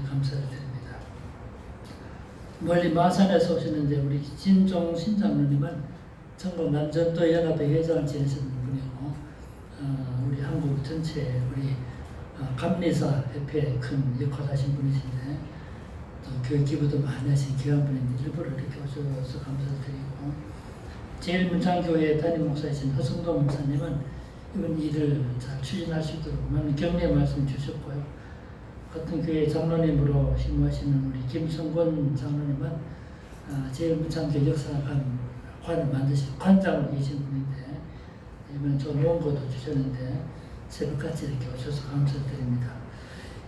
감사를 드립니다. 멀리 마산에서 오시는데 우리 진종신 장로님은 전국 남전도 연합회 회장을 지내시는 분이고 우리 한국 전체 우리 감리사 협회에 큰 역할을 하신 분이신데 또 교육 기부도 많이 하신 귀한 분인데 일부러 이렇게 오셔서 감사드리고, 제일문창교회 담임 목사이신 허성도 목사님은 이번 일을 잘 추진할 수 있도록 많은 격려의 말씀 주셨고요. 같은 교회 장로님으로 신무하시는 우리 김성권 장로님은 제일문창교회 역사관을 만드신 관장으로 계신 분인데 이번 좋은 원고도 주셨는데 새벽같이 이렇게 오셔서 감사드립니다.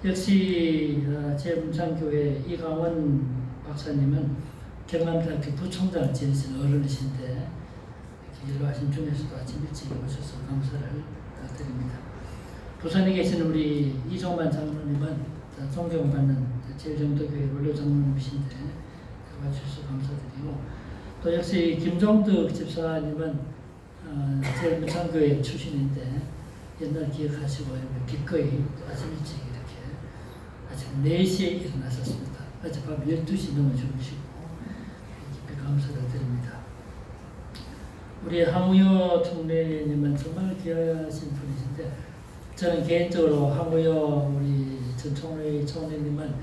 역시 제일문창교회 이강원 박사님은 경남대학교 부총장을 지내신 어른이신데 이렇게 일하신 중에서도 아침 일찍 오셔서 감사를 드립니다. 부산에 계신 우리 이종만 장로님은 존경받는 제일정도교회 원로 장로님이신데 와주셔서 감사드리고, 또 역시 김종덕 집사님은 제일문창교회 출신인데 옛날 기억하시고 기꺼이 아침 일찍 이렇게 아침 4시에 일어나셨습니다. 어젯밤 12시 넘어 주무시고 깊이 감사를 드립니다. 우리 항우여 총리님은 정말 귀하신 분이신데 저는 개인적으로 항우여 우리 전 총리님은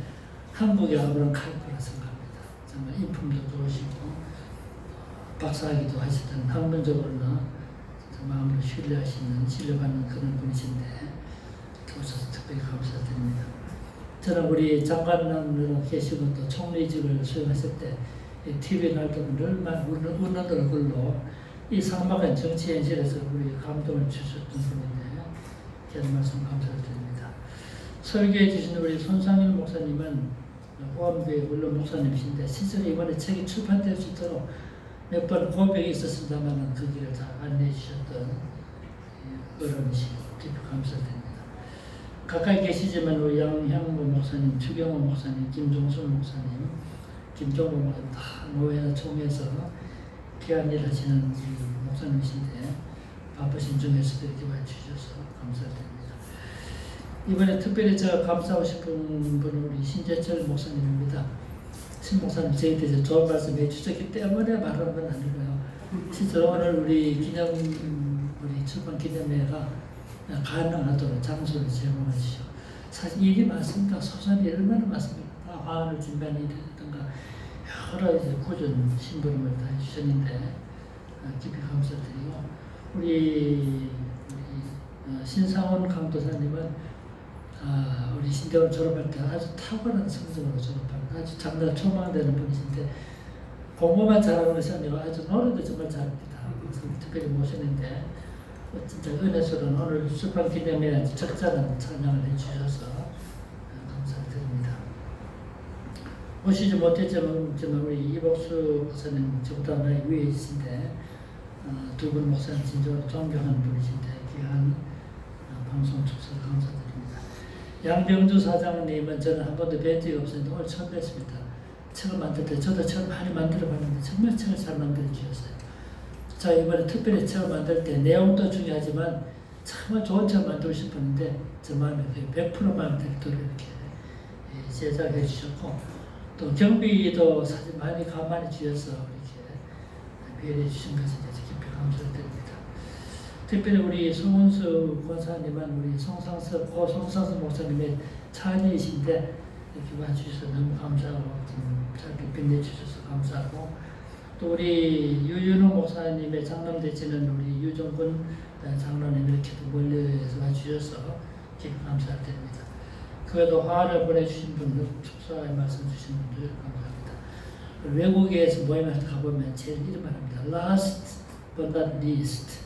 한국의 아브라함 칼코라 생각합니다. 정말 인품도 좋으시고 박사학위도 하시던 학문적으로나 마음으로 신뢰받는 그런 분이신데 오셔서 특별히 감사드립니다. 저는 우리 장관으로 계시고 또 총리직을 수행하실 때 TV 날도 늘 웃는 얼굴로 이 상막한 정치 현실에서 우리 감동을 주셨던 분인데 귀한 말씀 감사드립니다. 설교해 주신 우리 손상일 목사님은 호암교회 원로 목사님이신데 실제로 이번에 책이 출판될 수 있도록 몇 번 고백이 있었습니다만 그 길을 다 안내해 주셨던 어른이시고 깊이 감사드립니다. 가까이 계시지만 우리 양향모 목사님, 추경호 목사님, 김종순 목사님, 김종호 목사님 다 노회나 총회에서 귀한 일을 하시는 목사님이신데 바쁘신 중에서도 이렇게 와주셔서 감사드립니다. 이번에 특별히 제가 감사하고 싶은 분은 우리 신재철 목사님입니다. 신 목사님 저희 때 좋은 말씀 해주셨기 때문에 말하는 건 아니고요. 실제로 오늘 우리 출판 기념회가 가능하도록 장소를 제공해 주시오. 사실 일이 많습니다. 소산이 얼마나 많습니까? 화환을 준비하는 일이라든가 여러 이제 꾸준 심부름을 다 해주셨는데 깊이 감사드리고, 우리 신상원 강도사님은 우리 신대원 졸업할 때 아주 탁월한 성적으로 졸업하는 아주 장난 초망되는 분이신데 공부만 잘하는 것이 아니라 아주 노래도 정말 잘합니다. 그래서 특별히 모셨는데 진짜 은혜스러운 오늘 출판 기념에 적절한 찬양을 해주셔서 감사드립니다. 오시지 못했지만 우리 이복수 목사님 저보다 나이 위에 계신데 두 분 목사님 진정으로 존경하는 분이신데 귀한 방송 축사를 감사드립니다. 양병주 사장님은 저는 한 번도 뵌 적이 없었는데 오늘 처음 뵀습니다. 책을 만들 때 저도 책을 많이 만들어 봤는데 정말 책을 잘 만들어 주셨어요. 자, 이번에 특별히 책을 만들 때 내용도 중요하지만 정말 좋은 책을 만들고 싶었는데 저 마음에 100% 마음에 들도록 이렇게 제작해 주셨고 또 경비도 사실 많이 가만히 주셔서 이렇게 배려해 주신 것에 대해서 깊이 감사를 드립니다. 특별히 우리 송은수 권사님은 우리 송상섭 목사님의 차례이신데 이렇게 와주셔서 너무 감사하고 짧게 빛내주셔서 감사하고 또 우리 유윤호 목사님의 장남되시는 우리 유정근 장로님 이렇게도 멀리서 와주셔서 깊이 감사를 드립니다. 그래도 화를 보내주신 분들, 축사의 말씀 주신 분들 감사합니다. 외국에서 모임에 가보면 제일 이런 말 합니다. Last but not least.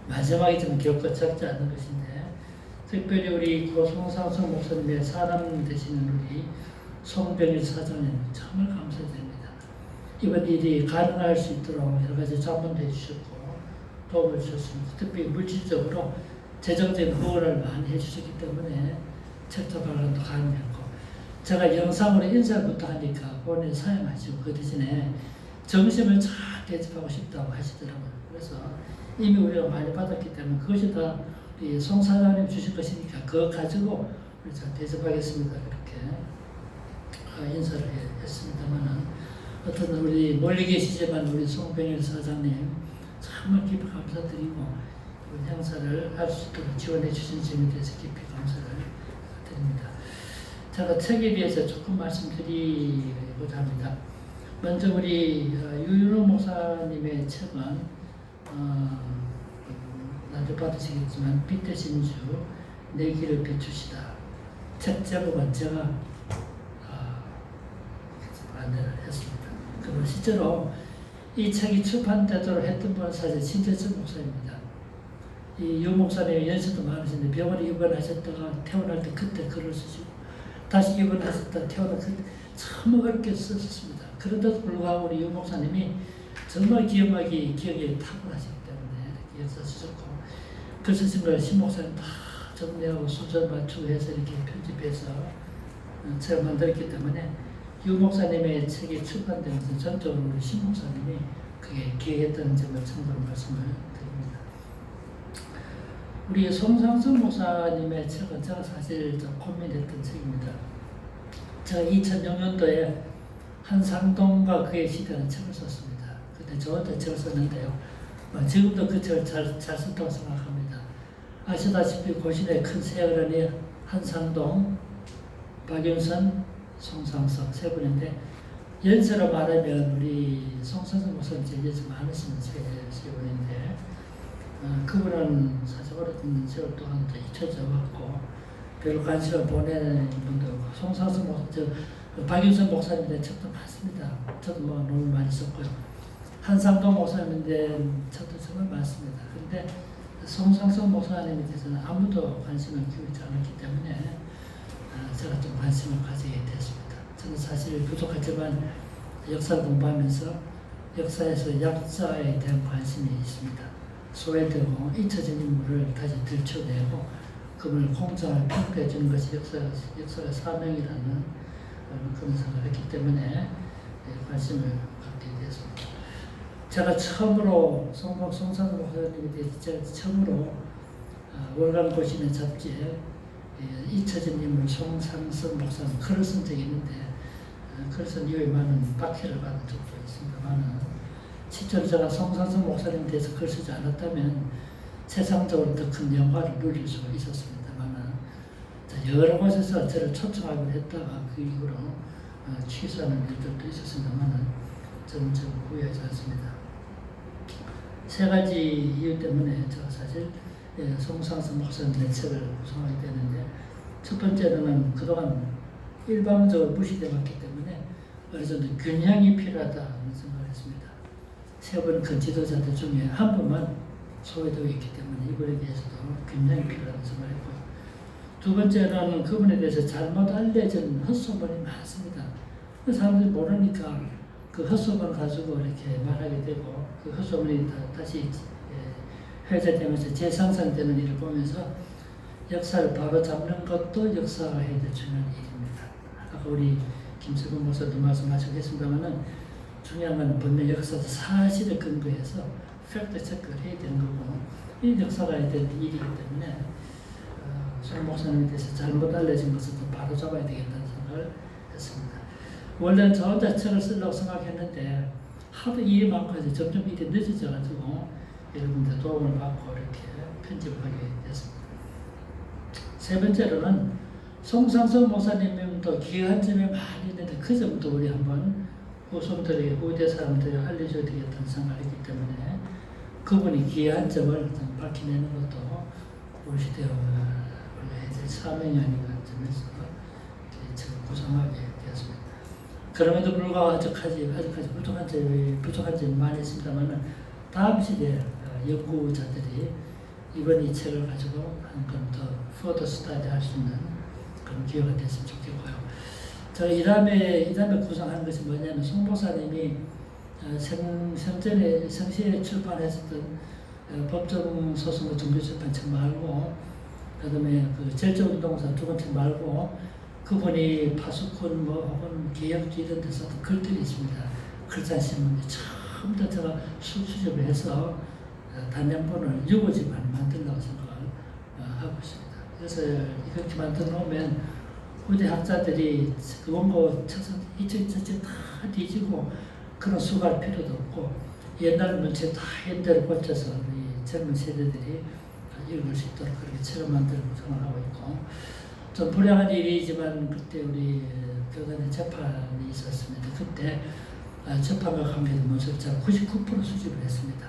마지막이지만 결코 적지 않은 것인데 특별히 우리 고송상성 목사님의 사람 되시는 우리 송병일 사장님 정말 감사드립니다. 이번 일이 가능할 수 있도록 여러 가지 자문도 해주셨고 도움을 주셨습니다. 특히 물질적으로 재정적인 후원을 많이 해주셨기 때문에 책자 발간도 가능했고 제가 영상으로 인사부터 하니까 본인 사용하시고 그 대신에 정심을 잘 대접하고 싶다고 하시더라고요. 그래서 이미 우리가 많이 받았기 때문에 그것이 다 송 사장님 주신 것이니까 그거 가지고 우리 잘 대접하겠습니다. 그렇게 인사를 했습니다만은 어떤 우리 멀리 계시지만 우리 송병일 사장님 정말 깊이 감사드리고 이번 행사를 할 수 있도록 지원해 주신 점에 대해서 깊이 감사를 드립니다. 제가 책에 대해서 조금 말씀드리고자 합니다. 먼저 우리 유윤호 목사님의 책은 나도 받으시겠지만 빛의 진주 내 길을 비추시다. 책 제목은 제가 안내를 했습니다. 그리고 실제로 이 책이 출판되도록 했던 분은 사실 신재철 목사입니다. 이 유 목사님 연세도 많으신데 병원에 입원하셨다가 퇴원할 때 그때 글을 쓰시고 다시 입원하셨다가 퇴원할 때 참 어렵게 썼습니다. 그런데도 불구하고 우리 유 목사님이 정말 기억이 탁월하시기 때문에 이렇게 써주셨고 그 쓰신 걸 신 목사님 다 정리하고 순서 맞추고 해서 이렇게 편집해서 책을 만들었기 때문에 유 목사님의 책이 출판되면서 전적으로 우리 신 목사님이 그게 기획했다는 점을 참고로 말씀을 드립니다. 우리 송상섭 목사님의 책은 제가 사실 좀 고민했던 책입니다. 제가 2006년도에 한상동과 그의 시대라는 책을 썼습니다. 그때 저 혼자 책을 썼는데요. 지금도 그 책을 잘 썼다고 생각합니다. 아시다시피 고신의 큰 세 어른이 한상동, 박윤선, 송상섭 세 분인데 연세로 말하면 우리 송상섭 목사님 제일 연세 많으신 세 분인데 그분은 사실 오래된 세월 동안 잊혀져 왔고 별로 관심을 보내는 분도 없고 송상섭 목사님, 박윤선 목사님의 책도 많습니다. 저도 뭐 너무 많이 썼고요. 한상동 목사님인데 책도 정말 많습니다. 그런데 송상섭 목사님에 대해서는 아무도 관심을 기울이지 않았기 때문에 제가 좀 관심을 가지게 됐습니다. 저는 사실 부족하지만 역사를 공부하면서 역사에서 약자에 대한 관심이 있습니다. 소외되고 잊혀진 인물을 다시 들춰내고 그분을 공정을 평가해 주는 것이 역사의 사명이라는 그런 생각을 했기 때문에 관심을 갖게 되었습니다. 제가 처음으로 송상섭 목사님에 대해서 제가 처음으로 월간 고신의 잡지에 잊혀진 인물 송상섭 목사님 글을 쓴 적이 있는데 그래서 이후에 많은 박해를 받은 적도 있습니다만 실제로 제가 송상섭 목사님에 대해서 글 쓰지 않았다면 세상적으로 더 큰 영화를 누릴 수가 있었습니다만 여러 곳에서 저를 초청하기로 했다가 그 이후로 취소하는 일들도 있었습니다만 저는 후회하지 않습니다. 세 가지 이유 때문에 제가 사실 송상섭 목사님의 책을 구성하게 되는데 첫 번째는 그동안 일방적으로 무시되어 왔기 때문에 어느 정도 균형이 필요하다는 생각을 했습니다. 세 분 그 지도자들 중에 한 분만 소외되고 있기 때문에 이분에 대해서도 굉장히 필요한 생각이고, 두 번째는 그분에 대해서 잘못 알려진 헛소문이 많습니다. 그 사람들이 모르니까 그 헛소문을 가지고 이렇게 말하게 되고, 그 헛소문이 다시 회자되면서 재상상되는 일을 보면서 역사를 바로 잡는 것도 역사가 해야 될 중요한 일입니다. 아까 우리 김석훈 목사도 말씀하셨겠습니다만은 중요한 건 분명 역사도 사실에 근거해서 팩트 체크를 해야 되는 거고, 이 역사가 해야 될 일이기 때문에 송 목사님에 대해서 잘못 알려진 것을 바로 잡아야 되겠다는 생각을 했습니다. 원래는 저 혼자 책을 쓰려고 생각했는데 하도 일이 많고 해서 점점 일이 늦어져가지고 여러분들 도움을 받고 이렇게 편집을 하게 됐습니다. 세 번째로는 송상석 목사님도 귀한 점이 많이 있는데 그 점도 우리 한번 후손들에게, 후대 사람들에게 알려줘야 되겠다는 생각을 했기 때문에 그분이 귀한 점을 좀 밝혀내는 것도 우리 시대에 원래 해야 될 사명이 아닌가 점에서 책을 구성하게 되었습니다. 그럼에도 불구하고 아직까지 부족한 점이 많이 있습니다만 다음 시대에 연구자들이 이번 이 책을 가지고 한 번 더 포더 스타디 할 수 있는 그런 기회가 됐으면 좋겠고요. 저 이담에 구성한 것이 뭐냐면 송 목사님이 생시에 출판했었던 법정 소송과 종교 출판 책 말고, 그다음에 그 절제운동사 두 번째 말고 그분이 파수꾼 혹은 개혁주 이런 데서도 글들이 있습니다. 글찬신문에 처음부터 제가 수집을 해서 단연본을 6호집만 만들려고 생각을 하고 있습니다. 그래서 이렇게 만들어 놓으면 후대 학자들이 그 원고 책선 이쪽 저쪽 다 뒤지고 그런 수고할 필요도 없고, 옛날 문체 다 현대로 고쳐서 우리 젊은 세대들이 읽을 수 있도록 그렇게 책을 만들고 생각하고 있고, 좀 불행한 일이지만 그때 우리 교단의 재판이 있었습니다. 그때 재판과 관계된 문서를 제가 99% 수집을 했습니다.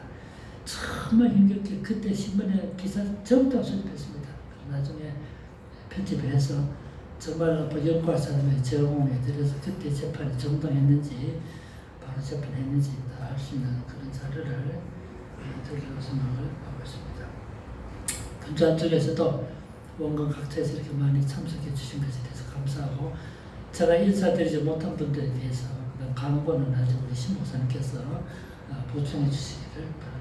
정말 힘겹게 그때 신문에 기사 전부 다 수집했습니다. 나중에 편집을 해서 정말 연구할 사람의 제공에 들여서 그때 재판이 정당했는지 바로 재판했는지 다 알 수 있는 그런 자료를 드리려고 생각을 하고 있습니다. 금주한 쪽에서도 원건 각처에서 이렇게 많이 참석해 주신 것에 대해서 감사하고, 제가 인사드리지 못한 분들에 대해서 강권은 아직 우리 신 목사님께서 보충해 주시기를 바랍니다.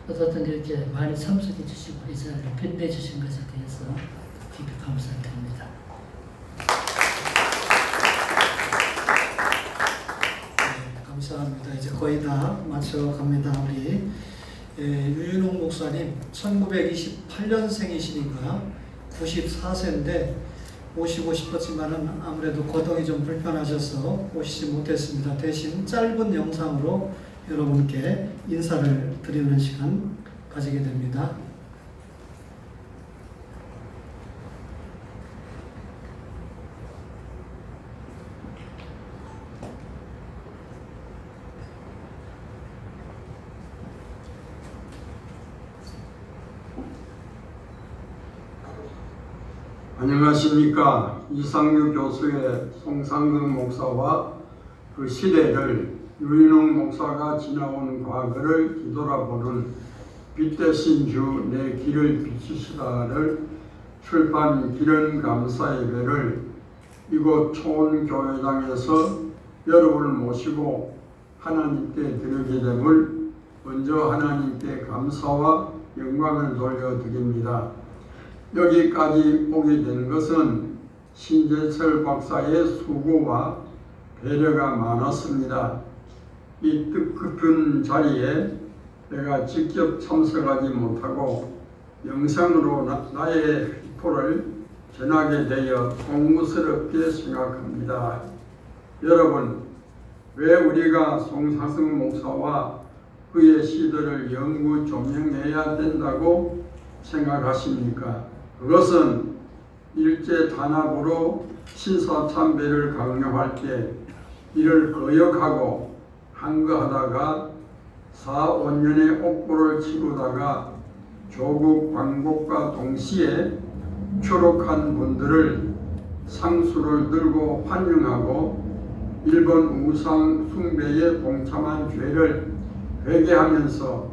어쨌든 이렇게 많이 참석해 주시고 이 자리를 빛내 주신 것에 대해서 깊이 감사드립니다. 네, 감사합니다. 이제 거의 다 마쳐갑니다. 우리 유윤홍 목사님 1928년생이시니까 94세인데 오시고 싶었지만은 아무래도 거동이 좀 불편하셔서 오시지 못했습니다. 대신 짧은 영상으로 여러분께 인사를 드리는 시간 가지게 됩니다. 안녕하십니까. 이상규 교수의 송상근 목사와 그 시대를 유인홍 목사가 지나온 과거를 뒤돌아보는 빛 대신 주 내 길을 비추시다를 출판 기른 감사 예배를 이곳 초원교회당에서 여러분을 모시고 하나님께 드리게 됨을 먼저 하나님께 감사와 영광을 돌려드립니다. 여기까지 오게 된 것은 신재철 박사의 수고와 배려가 많았습니다. 이 뜻깊은 자리에 내가 직접 참석하지 못하고 영상으로 나의 휘포를 전하게 되어 공무스럽게 생각합니다. 여러분, 왜 우리가 송상승 목사와 그의 시들을 연구 조명해야 된다고 생각하십니까? 그것은 일제 단합으로 신사참배를 강요할 때 이를 거역하고 항거하다가 4~5년의 옥고를 치르다가 조국 광복과 동시에 추록한 분들을 상수를 들고 환영하고 일본 우상 숭배에 동참한 죄를 회개하면서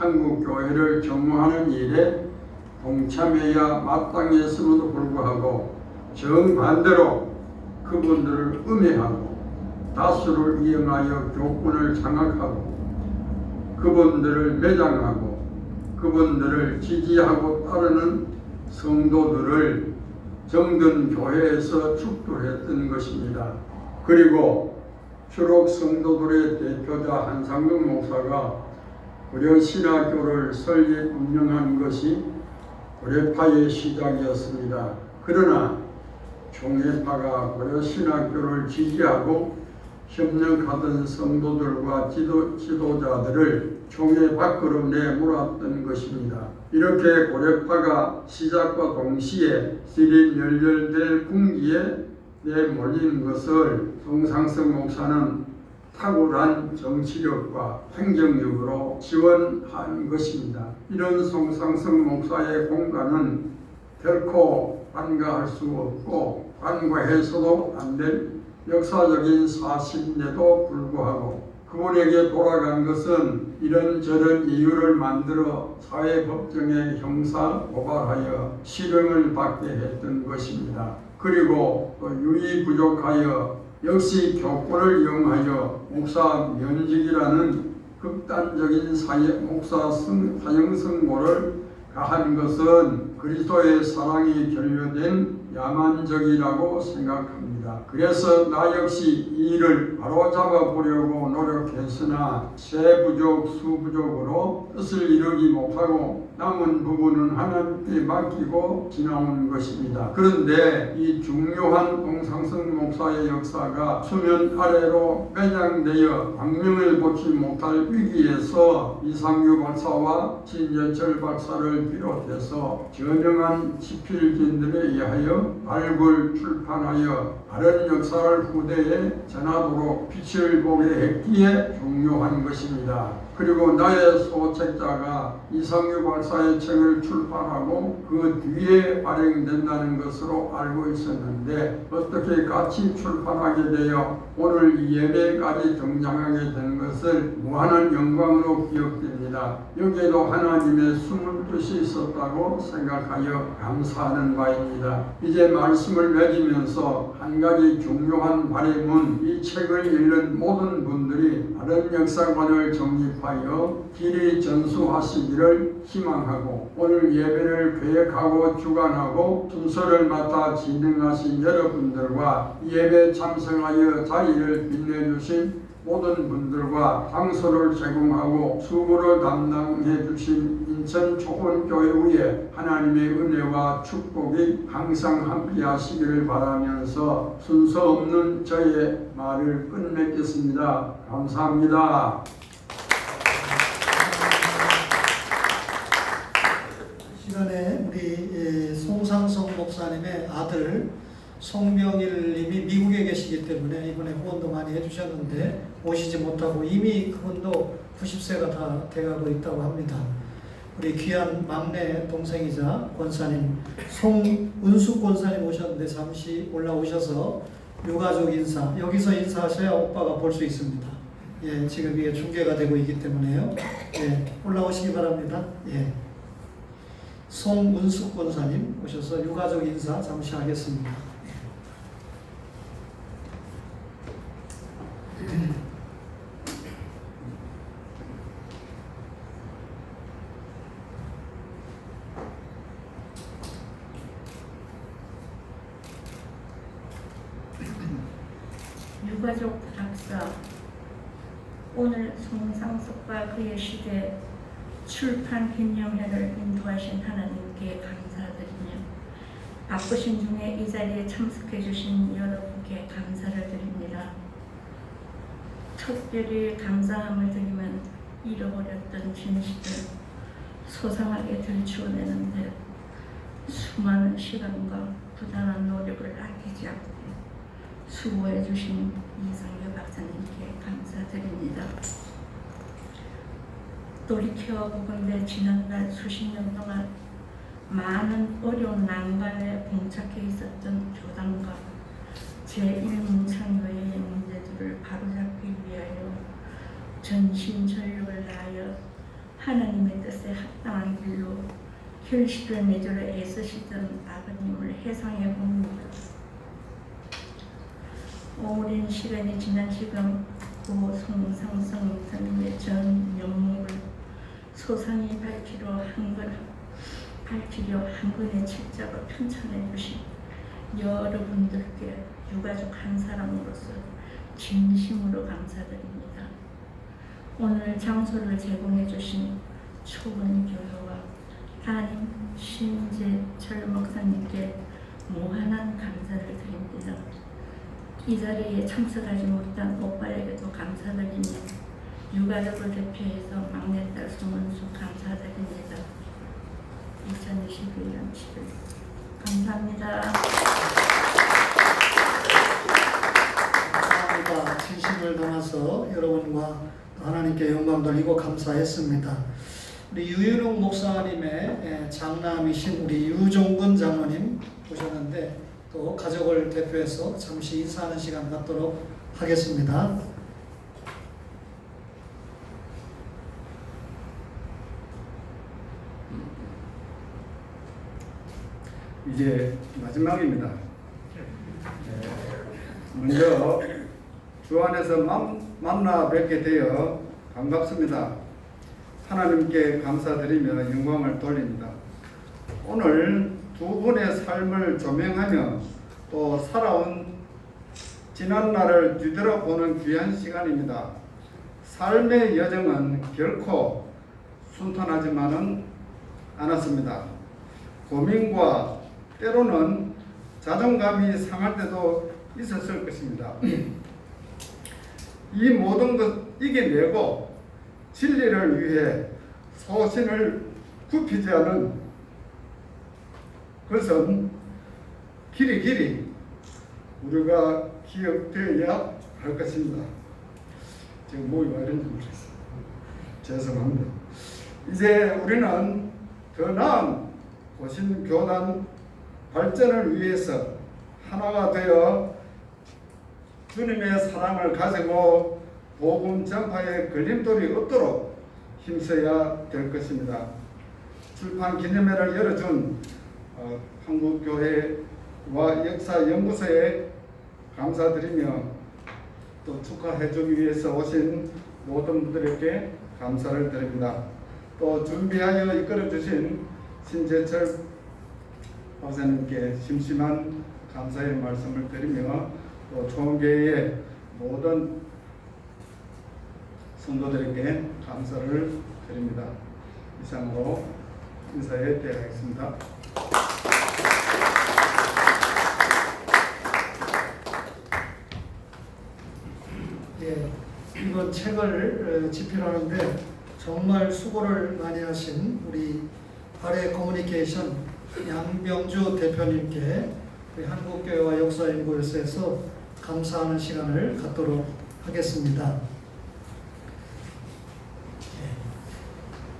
한국 교회를 경무하는 일에 동참해야 마땅했음에도 불구하고 정반대로 그분들을 음해하고 다수를 이용하여 교권을 장악하고 그분들을 매장하고 그분들을 지지하고 따르는 성도들을 정든 교회에서 축출했던 것입니다. 그리고 추록 성도들의 대표자 한상근 목사가 고려신학교를 설립 운영한 것이 고려파의 시작이었습니다. 그러나 총회파가 고려신학교를 지지하고 협력하던 성도들과 지도자들을 총회 밖으로 내몰았던 것입니다. 이렇게 고려파가 시작과 동시에 시린 열렬될 궁기에 내몰린 것을 송상석 목사는 탁월한 정치력과 행정력으로 지원한 것입니다. 이런 송상석 목사의 공간은 결코 관과할 수 없고 관과해서도 안 될 역사적인 사실인데도 불구하고 그분에게 돌아간 것은 이런저런 이유를 만들어 사회법정에 형사 고발하여 실형을 받게 했던 것입니다. 그리고 또 유의 부족하여 역시 교권을 이용하여 목사 면직이라는 극단적인 목사 사형 선고를 가한 것은 그리스도의 사랑이 결여된 야만적이라고 생각합니다. 그래서 나 역시 이 일을 바로잡아 보려고 노력했으나 세부족 수부족으로 뜻을 이루지 못하고 남은 부분은 하나님께 맡기고 지나온 것입니다. 그런데 이 중요한 동상석 목사의 역사가 수면 아래로 매장되어 광명을 보지 못할 위기에서 이상규 박사와 진여철 박사를 비롯해서 저명한 지필진들에 의하여 발굴 출판하여 다른 역사를 후대에 전하도록 빛을 보게 했기에 중요한 것입니다. 그리고 나의 소책자가 이상규 박사의 책을 출판하고 그 뒤에 발행된다는 것으로 알고 있었는데 어떻게 같이 출판하게 되어 오늘 이 예배까지 등장하게 된 것을 무한한 영광으로 기억됩니다. 여기에도 하나님의 숨은 뜻이 있었다고 생각하여 감사하는 바입니다. 이제 말씀을 맺으면서 한 가지 중요한 바람은 이 책을 읽는 모든 분들이 다른 역사관을 정립하여 길이 전수하시기를 희망하고 오늘 예배를 계획하고 주관하고 순서를 맡아 진행하신 여러분들과 예배 참석하여 자리를 빛내주신 모든 분들과 장소를 제공하고 수고를 담당해 주신 인천 초원교회의 하나님의 은혜와 축복이 항상 함께 하시기를 바라면서 순서 없는 저의 말을 끝맺겠습니다. 감사합니다. 시간에 우리 송상석 목사님의 아들 송병일 님이 미국에 계시기 때문에 이번에 후원도 많이 해주셨는데 오시지 못하고 이미 그분도 90세가 다 돼가고 있다고 합니다. 우리 귀한 막내 동생이자 권사님 송은숙 권사님 오셨는데 잠시 올라오셔서 유가족 인사 여기서 인사하셔야 오빠가 볼 수 있습니다. 예, 지금 이게 중계가 되고 있기 때문에요. 예, 올라오시기 바랍니다. 예. 송은숙 권사님 오셔서 유가족 인사 잠시 하겠습니다. 유가족 학사 오늘 송상석과 그의 시대 출판 기념회를 인도하신 하나님께 감사드리며 바쁘신 중에 이 자리에 참석해 주신 여러분께 감사를 드립니다. 특별히 감사함을 드리면 잃어버렸던 진실을 소상하게 들추어내는데 수많은 시간과 부단한 노력을 아끼지 않고 수고해 주신 이상규 박사님께 감사드립니다. 돌이켜보건대 지난달 수십 년 동안 많은 어려운 난관에 봉착해 있었던 교단과 제1문창교회의 문제들을 바로잡기 위하여 전심전력을 다하여 하나님의 뜻에 합당한 길로 결실을 맺으려 애쓰시던 아버님을 회상해 봅니다. 오랜 시간이 지난 지금 고 송상성 목사님의 전 영목을 소상히 밝히려 한 권의 책자로 편찬해 주신 여러분들께 유가족 한 사람으로서 진심으로 감사드립니다. 오늘 장소를 제공해 주신 초원교회와 담임 신재철 목사님께 무한한 감사를 드립니다. 이 자리에 참석하지 못한 오빠에게도 감사드리며 유가족을 대표해서 막내딸 송은수 감사드립니다. 2021년 7월 감사합니다. 감사합니다. 진심을 담아서 여러분과 하나님께 영광 돌리고 감사했습니다. 우리 유윤웅 목사님의 장남이신 우리 유종근 장로님 오셨는데 또 가족을 대표해서 잠시 인사하는 시간 갖도록 하겠습니다. 이제 마지막입니다. 먼저 주 안에서 만나 뵙게 되어 반갑습니다. 하나님께 감사드리며 영광을 돌립니다. 오늘 두 분의 삶을 조명하며 또 살아온 지난날을 뒤돌아보는 귀한 시간입니다. 삶의 여정은 결코 순탄하지만은 않았습니다. 고민과 때로는 자존감이 상할 때도 있었을 것입니다. 이 모든 것 이겨내고 진리를 위해 소신을 굽히지 않은 것은 길이 우리가 기억되어야 할 것입니다. 지금 목이 왜 이런지 모르겠어요. 죄송합니다. 이제 우리는 더 나은 고신교단 발전을 위해서 하나가 되어 주님의 사랑을 가지고 복음 전파에 걸림돌이 없도록 힘써야 될 것입니다. 출판 기념회를 열어준 한국교회와 역사연구소에 감사드리며 또 축하해주기 위해서 오신 모든 분들에게 감사를 드립니다. 또 준비하여 이끌어주신 신재철 박사님께 심심한 감사의 말씀을 드리며 또 총회의 모든 성도들에게 감사를 드립니다. 이상으로 인사에 대하겠습니다. 예, 이번 책을 집필하는데 정말 수고를 많이 하신 우리 발해 커뮤니케이션 양병주 대표님께 우리 한국교회와 역사연구소에서 감사하는 시간을 갖도록 하겠습니다.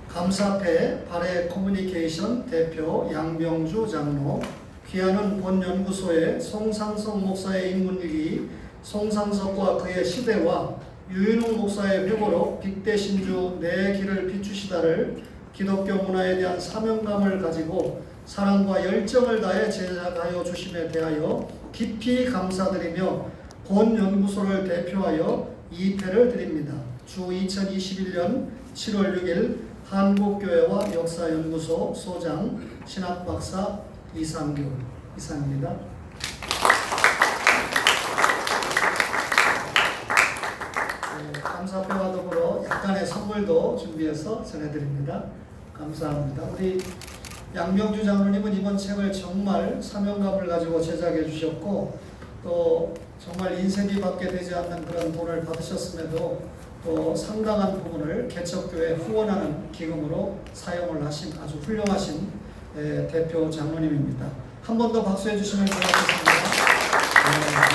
감사패 발해 커뮤니케이션 대표 양병주 장로, 귀하는 본 연구소의 송상석 목사의 인문일기, 송상석과 그의 시대와 유윤웅 목사의 회고록 빅대신주 내 길을 비추시다를 기독교 문화에 대한 사명감을 가지고 사랑과 열정을 다해 제작하여 주심에 대하여 깊이 감사드리며 본 연구소를 대표하여 이패를 드립니다. 주 2021년 7월 6일 한국교회와 역사연구소 소장 신학박사 이상규 이상입니다. 감사패와 더불어 약간의 선물도 준비해서 전해드립니다. 감사합니다. 우리 양병주 장로님은 이번 책을 정말 사명감을 가지고 제작해 주셨고 또 정말 인쇄비 받게 되지 않는 그런 돈을 받으셨음에도 또 상당한 부분을 개척교회 후원하는 기금으로 사용을 하신 아주 훌륭하신 대표 장로님입니다. 한 번 더 박수해 주시면 고맙겠습니다.